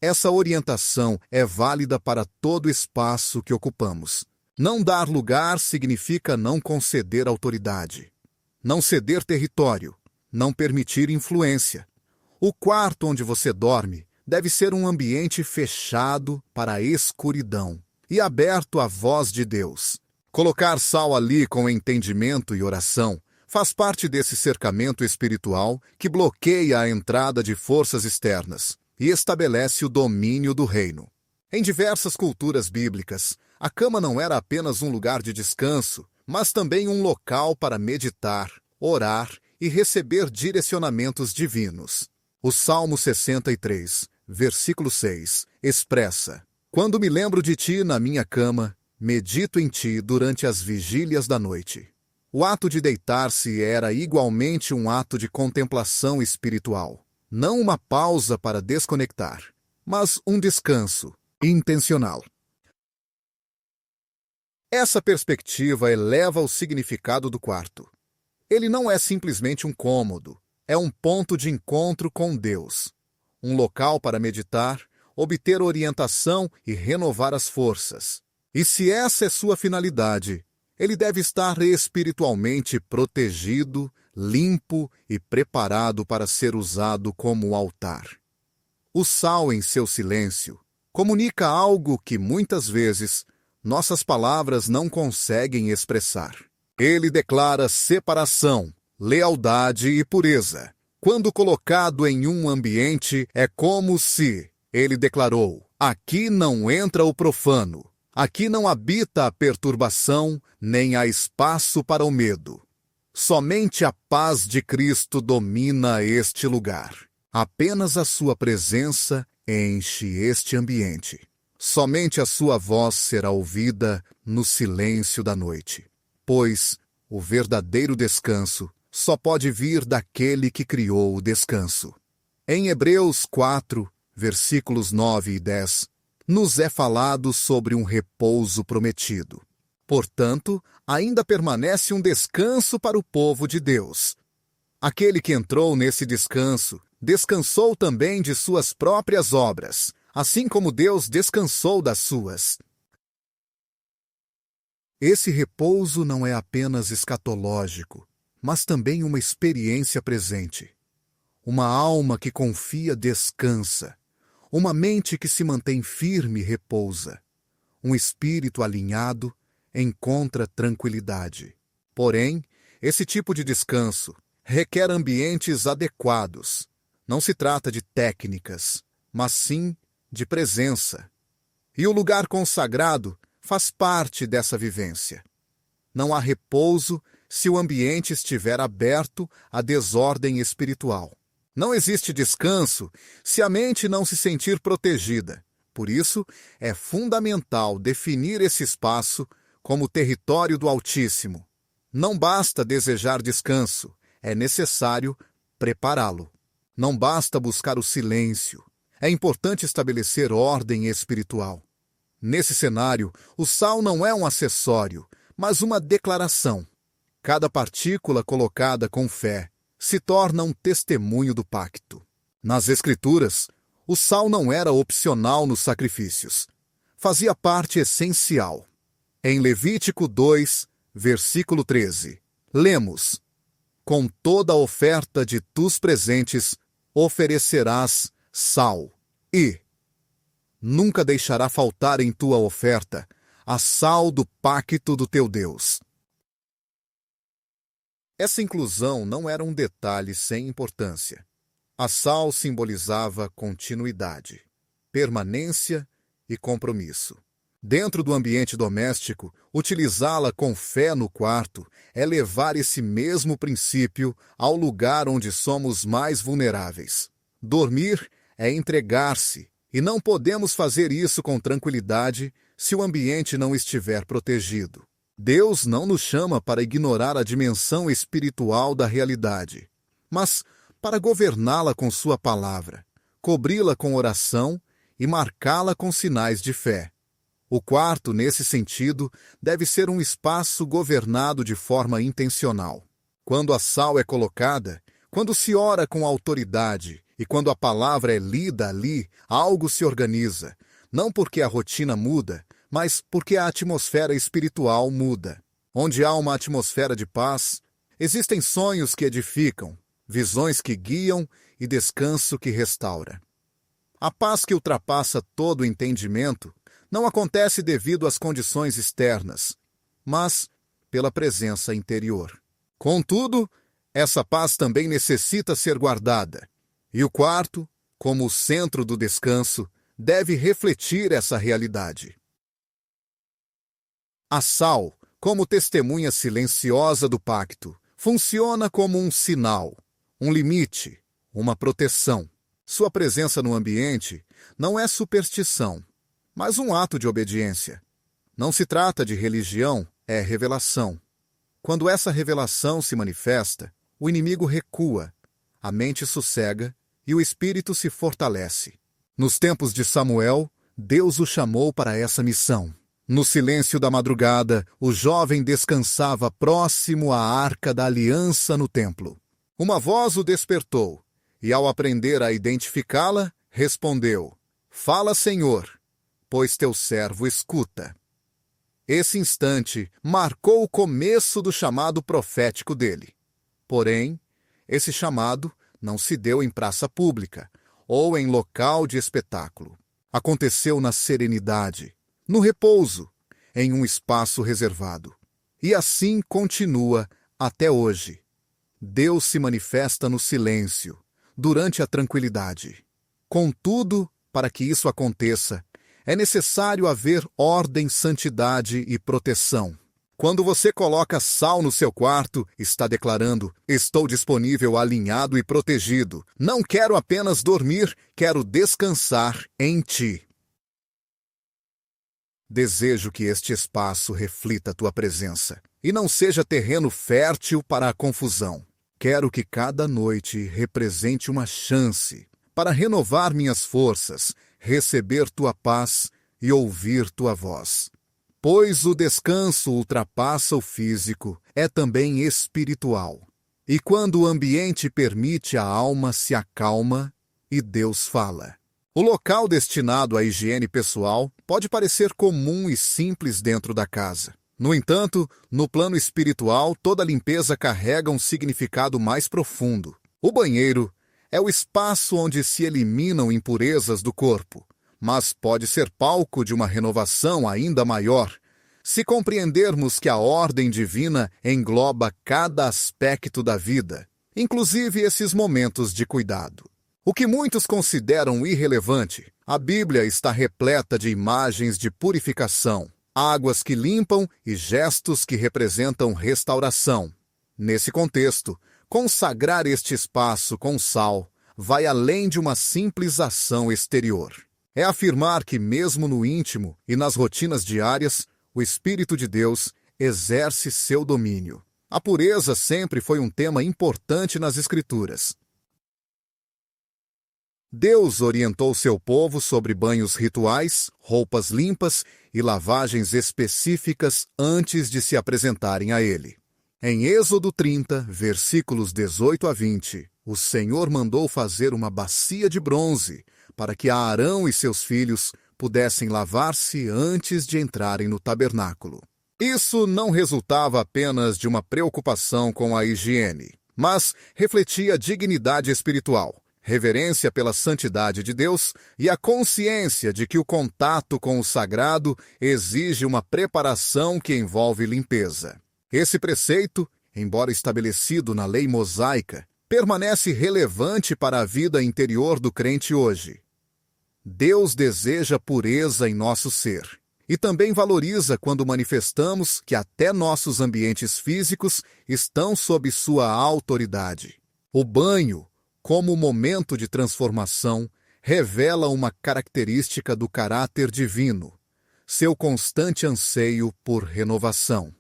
Essa orientação é válida para todo espaço que ocupamos. Não dar lugar significa não conceder autoridade, não ceder território, não permitir influência. O quarto onde você dorme deve ser um ambiente fechado para a escuridão e aberto à voz de Deus. Colocar sal ali com entendimento e oração faz parte desse cercamento espiritual que bloqueia a entrada de forças externas e estabelece o domínio do reino. Em diversas culturas bíblicas, a cama não era apenas um lugar de descanso, mas também um local para meditar, orar e receber direcionamentos divinos. O Salmo 63, versículo 6, expressa: "Quando me lembro de ti na minha cama, medito em ti durante as vigílias da noite." O ato de deitar-se era igualmente um ato de contemplação espiritual. Não uma pausa para desconectar, mas um descanso intencional. Essa perspectiva eleva o significado do quarto. Ele não é simplesmente um cômodo, é um ponto de encontro com Deus. Um local para meditar, obter orientação e renovar as forças. E se essa é sua finalidade, ele deve estar espiritualmente protegido, limpo e preparado para ser usado como altar. O sal em seu silêncio comunica algo que muitas vezes nossas palavras não conseguem expressar. Ele declara separação, lealdade e pureza. Quando colocado em um ambiente, é como se ele declarou: "Aqui não entra o profano. Aqui não habita a perturbação, nem há espaço para o medo. Somente a paz de Cristo domina este lugar. Apenas a sua presença enche este ambiente. Somente a sua voz será ouvida no silêncio da noite. Pois o verdadeiro descanso só pode vir daquele que criou o descanso." Em Hebreus 4, versículos 9 e 10, nos é falado sobre um repouso prometido. Portanto, ainda permanece um descanso para o povo de Deus. Aquele que entrou nesse descanso, descansou também de suas próprias obras, assim como Deus descansou das suas. Esse repouso não é apenas escatológico, mas também uma experiência presente. Uma alma que confia descansa. Uma mente que se mantém firme repousa. Um espírito alinhado encontra tranquilidade. Porém, esse tipo de descanso requer ambientes adequados. Não se trata de técnicas, mas sim de presença. E o lugar consagrado faz parte dessa vivência. Não há repouso se o ambiente estiver aberto à desordem espiritual. Não existe descanso se a mente não se sentir protegida. Por isso, é fundamental definir esse espaço como território do Altíssimo. Não basta desejar descanso, é necessário prepará-lo. Não basta buscar o silêncio, é importante estabelecer ordem espiritual. Nesse cenário, o sal não é um acessório, mas uma declaração. Cada partícula colocada com fé se torna um testemunho do pacto. Nas Escrituras, o sal não era opcional nos sacrifícios. Fazia parte essencial. Em Levítico 2, versículo 13, lemos: "Com toda a oferta de tus presentes oferecerás sal, e nunca deixará faltar em tua oferta a sal do pacto do teu Deus." Essa inclusão não era um detalhe sem importância. A sal simbolizava continuidade, permanência e compromisso. Dentro do ambiente doméstico, utilizá-la com fé no quarto é levar esse mesmo princípio ao lugar onde somos mais vulneráveis. Dormir é entregar-se, e não podemos fazer isso com tranquilidade se o ambiente não estiver protegido. Deus não nos chama para ignorar a dimensão espiritual da realidade, mas para governá-la com sua palavra, cobri-la com oração e marcá-la com sinais de fé. O quarto, nesse sentido, deve ser um espaço governado de forma intencional. Quando a sal é colocada, quando se ora com autoridade E quando a palavra é lida ali, algo se organiza, não porque a rotina muda, mas porque a atmosfera espiritual muda. Onde há uma atmosfera de paz, existem sonhos que edificam, visões que guiam e descanso que restaura. A paz que ultrapassa todo o entendimento não acontece devido às condições externas, mas pela presença interior. Contudo, essa paz também necessita ser guardada, e o quarto, como o centro do descanso, deve refletir essa realidade. A sal, como testemunha silenciosa do pacto, funciona como um sinal, um limite, uma proteção. Sua presença no ambiente não é superstição, mas um ato de obediência. Não se trata de religião, é revelação. Quando essa revelação se manifesta, o inimigo recua, a mente sossega e o espírito se fortalece. Nos tempos de Samuel, Deus o chamou para essa missão. No silêncio da madrugada, o jovem descansava próximo à arca da aliança no templo. Uma voz o despertou, e ao aprender a identificá-la, respondeu: "Fala, Senhor, pois teu servo escuta." Esse instante marcou o começo do chamado profético dele. Porém, esse chamado não se deu em praça pública ou em local de espetáculo. Aconteceu na serenidade, no repouso, em um espaço reservado. E assim continua até hoje. Deus se manifesta no silêncio, durante a tranquilidade. Contudo, para que isso aconteça, é necessário haver ordem, santidade e proteção. Quando você coloca sal no seu quarto, está declarando: estou disponível, alinhado e protegido. Não quero apenas dormir, quero descansar em ti. Desejo que este espaço reflita tua presença e não seja terreno fértil para a confusão. Quero que cada noite represente uma chance para renovar minhas forças, receber tua paz e ouvir tua voz. Pois o descanso ultrapassa o físico, é também espiritual. E quando o ambiente permite, a alma se acalma e Deus fala. O local destinado à higiene pessoal pode parecer comum e simples dentro da casa. No entanto, no plano espiritual, toda limpeza carrega um significado mais profundo. O banheiro é o espaço onde se eliminam impurezas do corpo, mas pode ser palco de uma renovação ainda maior, se compreendermos que a ordem divina engloba cada aspecto da vida, inclusive esses momentos de cuidado. O que muitos consideram irrelevante, a Bíblia está repleta de imagens de purificação, águas que limpam e gestos que representam restauração. Nesse contexto, consagrar este espaço com sal vai além de uma simples ação exterior. É afirmar que mesmo no íntimo e nas rotinas diárias, o Espírito de Deus exerce seu domínio. A pureza sempre foi um tema importante nas Escrituras. Deus orientou seu povo sobre banhos rituais, roupas limpas e lavagens específicas antes de se apresentarem a Ele. Em Êxodo 30, versículos 18 a 20, o Senhor mandou fazer uma bacia de bronze para que Arão e seus filhos pudessem lavar-se antes de entrarem no tabernáculo. Isso não resultava apenas de uma preocupação com a higiene, mas refletia a dignidade espiritual, reverência pela santidade de Deus e a consciência de que o contato com o sagrado exige uma preparação que envolve limpeza. Esse preceito, embora estabelecido na lei mosaica, permanece relevante para a vida interior do crente hoje. Deus deseja pureza em nosso ser e também valoriza quando manifestamos que até nossos ambientes físicos estão sob sua autoridade. O banho, como momento de transformação, revela uma característica do caráter divino, seu constante anseio por renovação.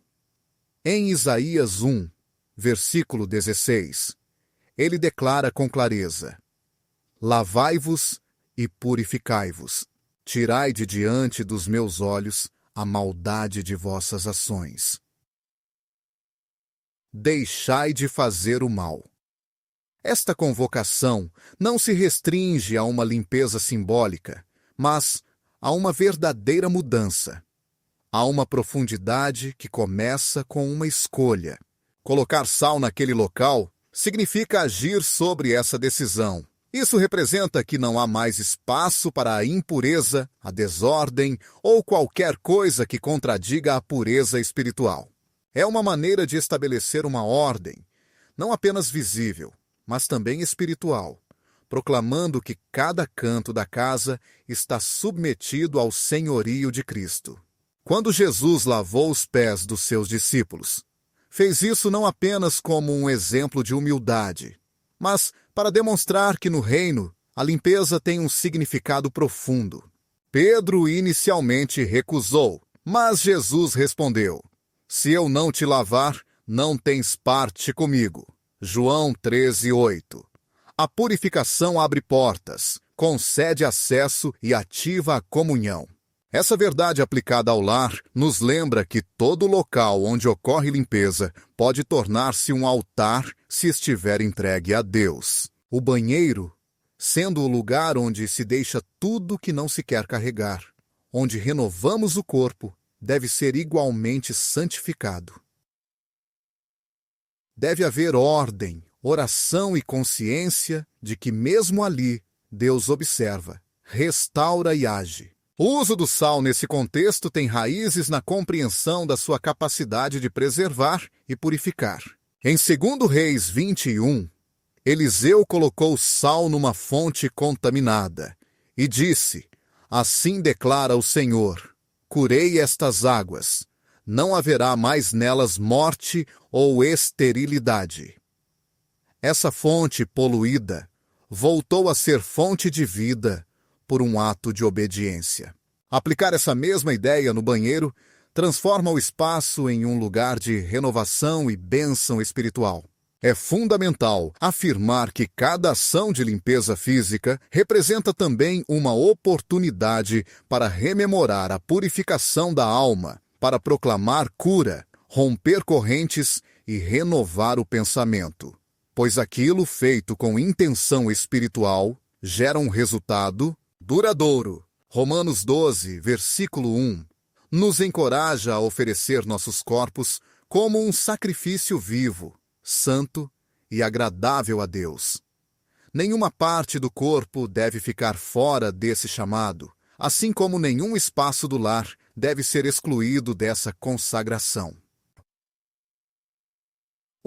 Em Isaías 1, versículo 16, ele declara com clareza: "Lavai-vos e purificai-vos, tirai de diante dos meus olhos a maldade de vossas ações. Deixai de fazer o mal." Esta convocação não se restringe a uma limpeza simbólica, mas a uma verdadeira mudança. Há uma profundidade que começa com uma escolha. Colocar sal naquele local significa agir sobre essa decisão. Isso representa que não há mais espaço para a impureza, a desordem ou qualquer coisa que contradiga a pureza espiritual. É uma maneira de estabelecer uma ordem, não apenas visível, mas também espiritual, proclamando que cada canto da casa está submetido ao senhorio de Cristo. Quando Jesus lavou os pés dos seus discípulos, fez isso não apenas como um exemplo de humildade, mas para demonstrar que no reino a limpeza tem um significado profundo. Pedro inicialmente recusou, mas Jesus respondeu: "Se eu não te lavar, não tens parte comigo." João 13:8. A purificação abre portas, concede acesso e ativa a comunhão. Essa verdade aplicada ao lar nos lembra que todo local onde ocorre limpeza pode tornar-se um altar se estiver entregue a Deus. O banheiro, sendo o lugar onde se deixa tudo que não se quer carregar, onde renovamos o corpo, deve ser igualmente santificado. Deve haver ordem, oração e consciência de que mesmo ali Deus observa, restaura e age. O uso do sal nesse contexto tem raízes na compreensão da sua capacidade de preservar e purificar. Em 2 Reis 21, Eliseu colocou sal numa fonte contaminada e disse: "Assim declara o Senhor, curei estas águas, não haverá mais nelas morte ou esterilidade." Essa fonte poluída voltou a ser fonte de vida por um ato de obediência. Aplicar essa mesma ideia no banheiro transforma o espaço em um lugar de renovação e bênção espiritual. É fundamental afirmar que cada ação de limpeza física representa também uma oportunidade para rememorar a purificação da alma, para proclamar cura, romper correntes e renovar o pensamento. Pois aquilo feito com intenção espiritual gera um resultado duradouro. Romanos 12, versículo 1, nos encoraja a oferecer nossos corpos como um sacrifício vivo, santo e agradável a Deus. Nenhuma parte do corpo deve ficar fora desse chamado, assim como nenhum espaço do lar deve ser excluído dessa consagração.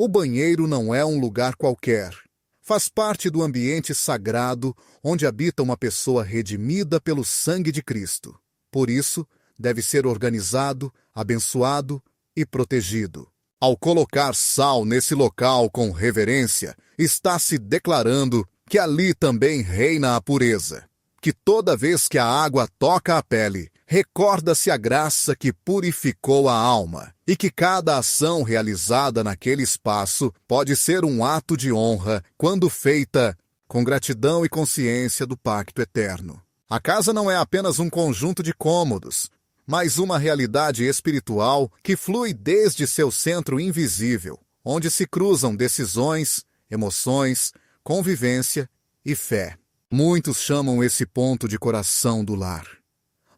O banheiro não é um lugar qualquer. Faz parte do ambiente sagrado onde habita uma pessoa redimida pelo sangue de Cristo. Por isso, deve ser organizado, abençoado e protegido. Ao colocar sal nesse local com reverência, está se declarando que ali também reina a pureza. Que toda vez que a água toca a pele, recorda-se a graça que purificou a alma, e que cada ação realizada naquele espaço pode ser um ato de honra quando feita com gratidão e consciência do pacto eterno. A casa não é apenas um conjunto de cômodos, mas uma realidade espiritual que flui desde seu centro invisível, onde se cruzam decisões, emoções, convivência e fé. Muitos chamam esse ponto de coração do lar.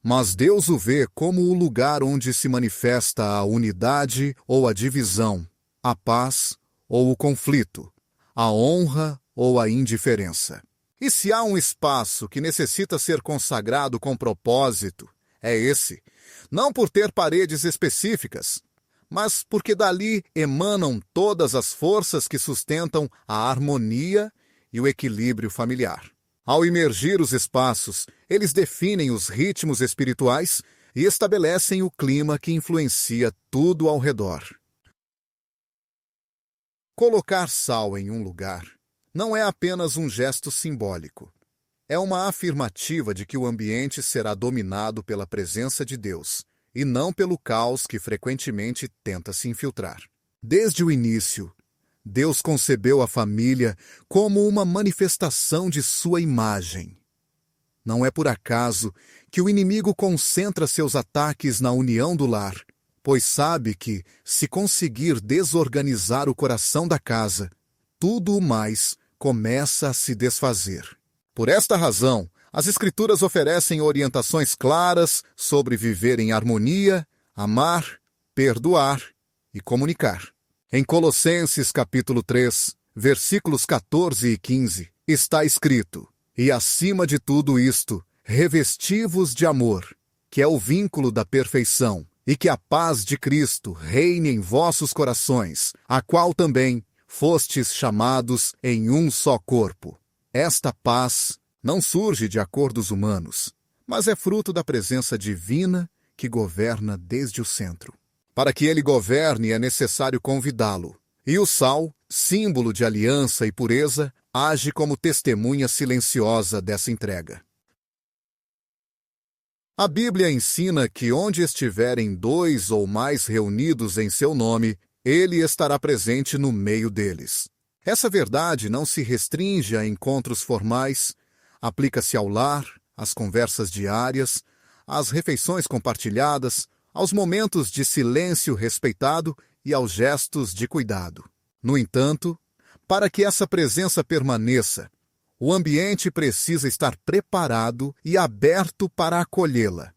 Mas Deus o vê como o lugar onde se manifesta a unidade ou a divisão, a paz ou o conflito, a honra ou a indiferença. E se há um espaço que necessita ser consagrado com propósito, é esse, não por ter paredes específicas, mas porque dali emanam todas as forças que sustentam a harmonia e o equilíbrio familiar. Ao imergir os espaços, eles definem os ritmos espirituais e estabelecem o clima que influencia tudo ao redor. Colocar sal em um lugar não é apenas um gesto simbólico. É uma afirmativa de que o ambiente será dominado pela presença de Deus e não pelo caos que frequentemente tenta se infiltrar. Desde o início, Deus concebeu a família como uma manifestação de sua imagem. Não é por acaso que o inimigo concentra seus ataques na união do lar, pois sabe que, se conseguir desorganizar o coração da casa, tudo o mais começa a se desfazer. Por esta razão, as Escrituras oferecem orientações claras sobre viver em harmonia, amar, perdoar e comunicar. Em Colossenses capítulo 3, versículos 14 e 15, está escrito: "E acima de tudo isto, revesti-vos de amor, que é o vínculo da perfeição, e que a paz de Cristo reine em vossos corações, a qual também fostes chamados em um só corpo." Esta paz não surge de acordos humanos, mas é fruto da presença divina que governa desde o centro. Para que ele governe, é necessário convidá-lo. E o sal, símbolo de aliança e pureza, age como testemunha silenciosa dessa entrega. A Bíblia ensina que onde estiverem 2 ou mais reunidos em seu nome, ele estará presente no meio deles. Essa verdade não se restringe a encontros formais, aplica-se ao lar, às conversas diárias, às refeições compartilhadas, aos momentos de silêncio respeitado e aos gestos de cuidado. No entanto, para que essa presença permaneça, o ambiente precisa estar preparado e aberto para acolhê-la.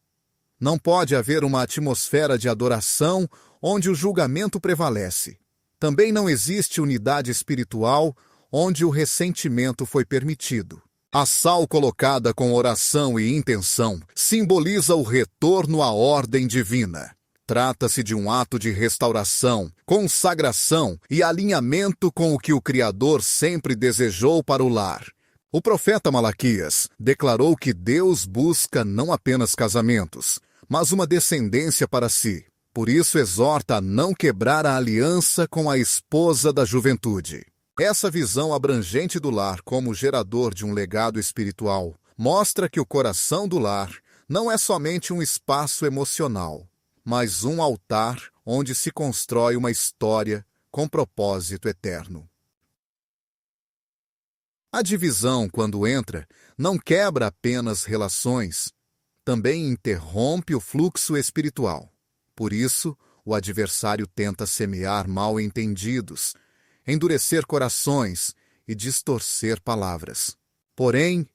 Não pode haver uma atmosfera de adoração onde o julgamento prevalece. Também não existe unidade espiritual onde o ressentimento foi permitido. A sal colocada com oração e intenção simboliza o retorno à ordem divina. Trata-se de um ato de restauração, consagração e alinhamento com o que o Criador sempre desejou para o lar. O profeta Malaquias declarou que Deus busca não apenas casamentos, mas uma descendência para si. Por isso exorta a não quebrar a aliança com a esposa da juventude. Essa visão abrangente do lar como gerador de um legado espiritual mostra que o coração do lar não é somente um espaço emocional, mas um altar onde se constrói uma história com propósito eterno. A divisão, quando entra, não quebra apenas relações, também interrompe o fluxo espiritual. Por isso, o adversário tenta semear mal-entendidos, endurecer corações e distorcer palavras. Porém,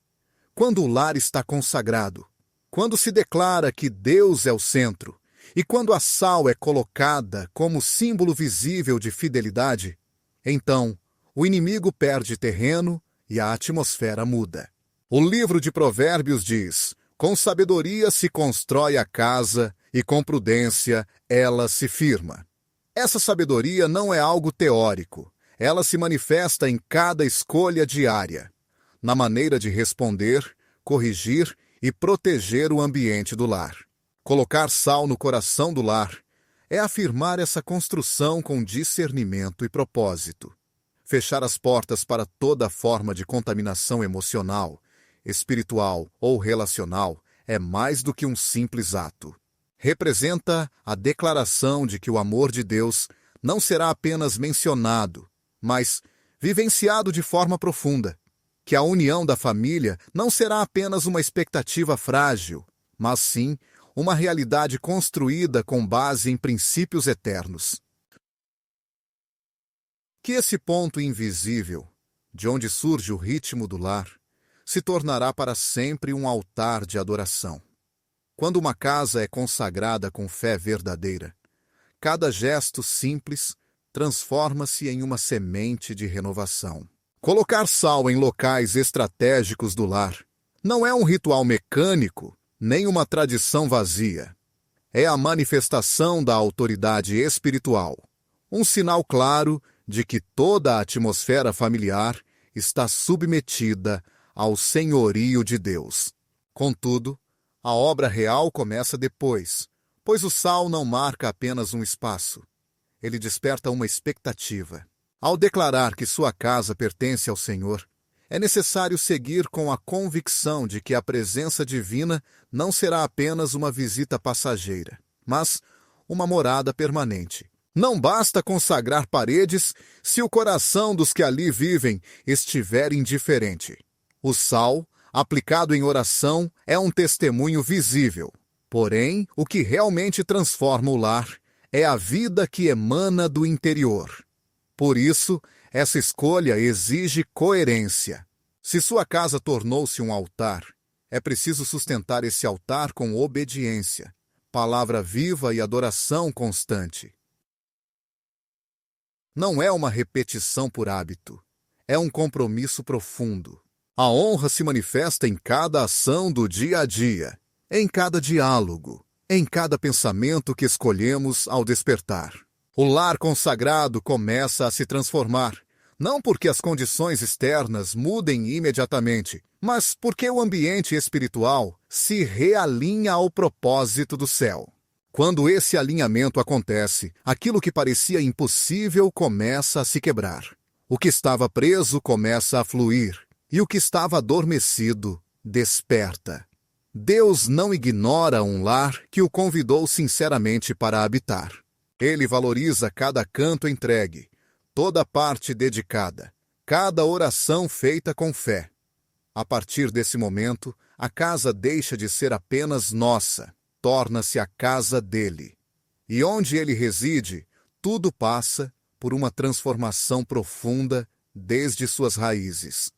quando o lar está consagrado, quando se declara que Deus é o centro e quando a sal é colocada como símbolo visível de fidelidade, então o inimigo perde terreno e a atmosfera muda. O livro de Provérbios diz: "Com sabedoria se constrói a casa e com prudência ela se firma." Essa sabedoria não é algo teórico. Ela se manifesta em cada escolha diária, na maneira de responder, corrigir e proteger o ambiente do lar. Colocar sal no coração do lar é afirmar essa construção com discernimento e propósito. Fechar as portas para toda forma de contaminação emocional, espiritual ou relacional é mais do que um simples ato. Representa a declaração de que o amor de Deus não será apenas mencionado, mas vivenciado de forma profunda, que a união da família não será apenas uma expectativa frágil, mas sim uma realidade construída com base em princípios eternos. Que esse ponto invisível, de onde surge o ritmo do lar, se tornará para sempre um altar de adoração. Quando uma casa é consagrada com fé verdadeira, cada gesto simples transforma-se em uma semente de renovação. Colocar sal em locais estratégicos do lar não é um ritual mecânico, nem uma tradição vazia. É a manifestação da autoridade espiritual, um sinal claro de que toda a atmosfera familiar está submetida ao senhorio de Deus. Contudo, a obra real começa depois, pois o sal não marca apenas um espaço. Ele desperta uma expectativa. Ao declarar que sua casa pertence ao Senhor, é necessário seguir com a convicção de que a presença divina não será apenas uma visita passageira, mas uma morada permanente. Não basta consagrar paredes se o coração dos que ali vivem estiver indiferente. O sal, aplicado em oração, é um testemunho visível. Porém, o que realmente transforma o lar é a vida que emana do interior. Por isso, Essa escolha exige coerência. Se sua casa tornou-se um altar, é preciso sustentar esse altar com obediência, palavra viva e adoração constante. Não é uma repetição por hábito, é um compromisso profundo. A honra se manifesta em cada ação do dia a dia, em cada diálogo, em cada pensamento que escolhemos ao despertar. O lar consagrado começa a se transformar, não porque as condições externas mudem imediatamente, mas porque o ambiente espiritual se realinha ao propósito do céu. Quando esse alinhamento acontece, aquilo que parecia impossível começa a se quebrar. O que estava preso começa a fluir, e o que estava adormecido desperta. Deus não ignora um lar que o convidou sinceramente para habitar. Ele valoriza cada canto entregue, toda parte dedicada, cada oração feita com fé. A partir desse momento, a casa deixa de ser apenas nossa, torna-se a casa dele. E onde ele reside, tudo passa por uma transformação profunda desde suas raízes.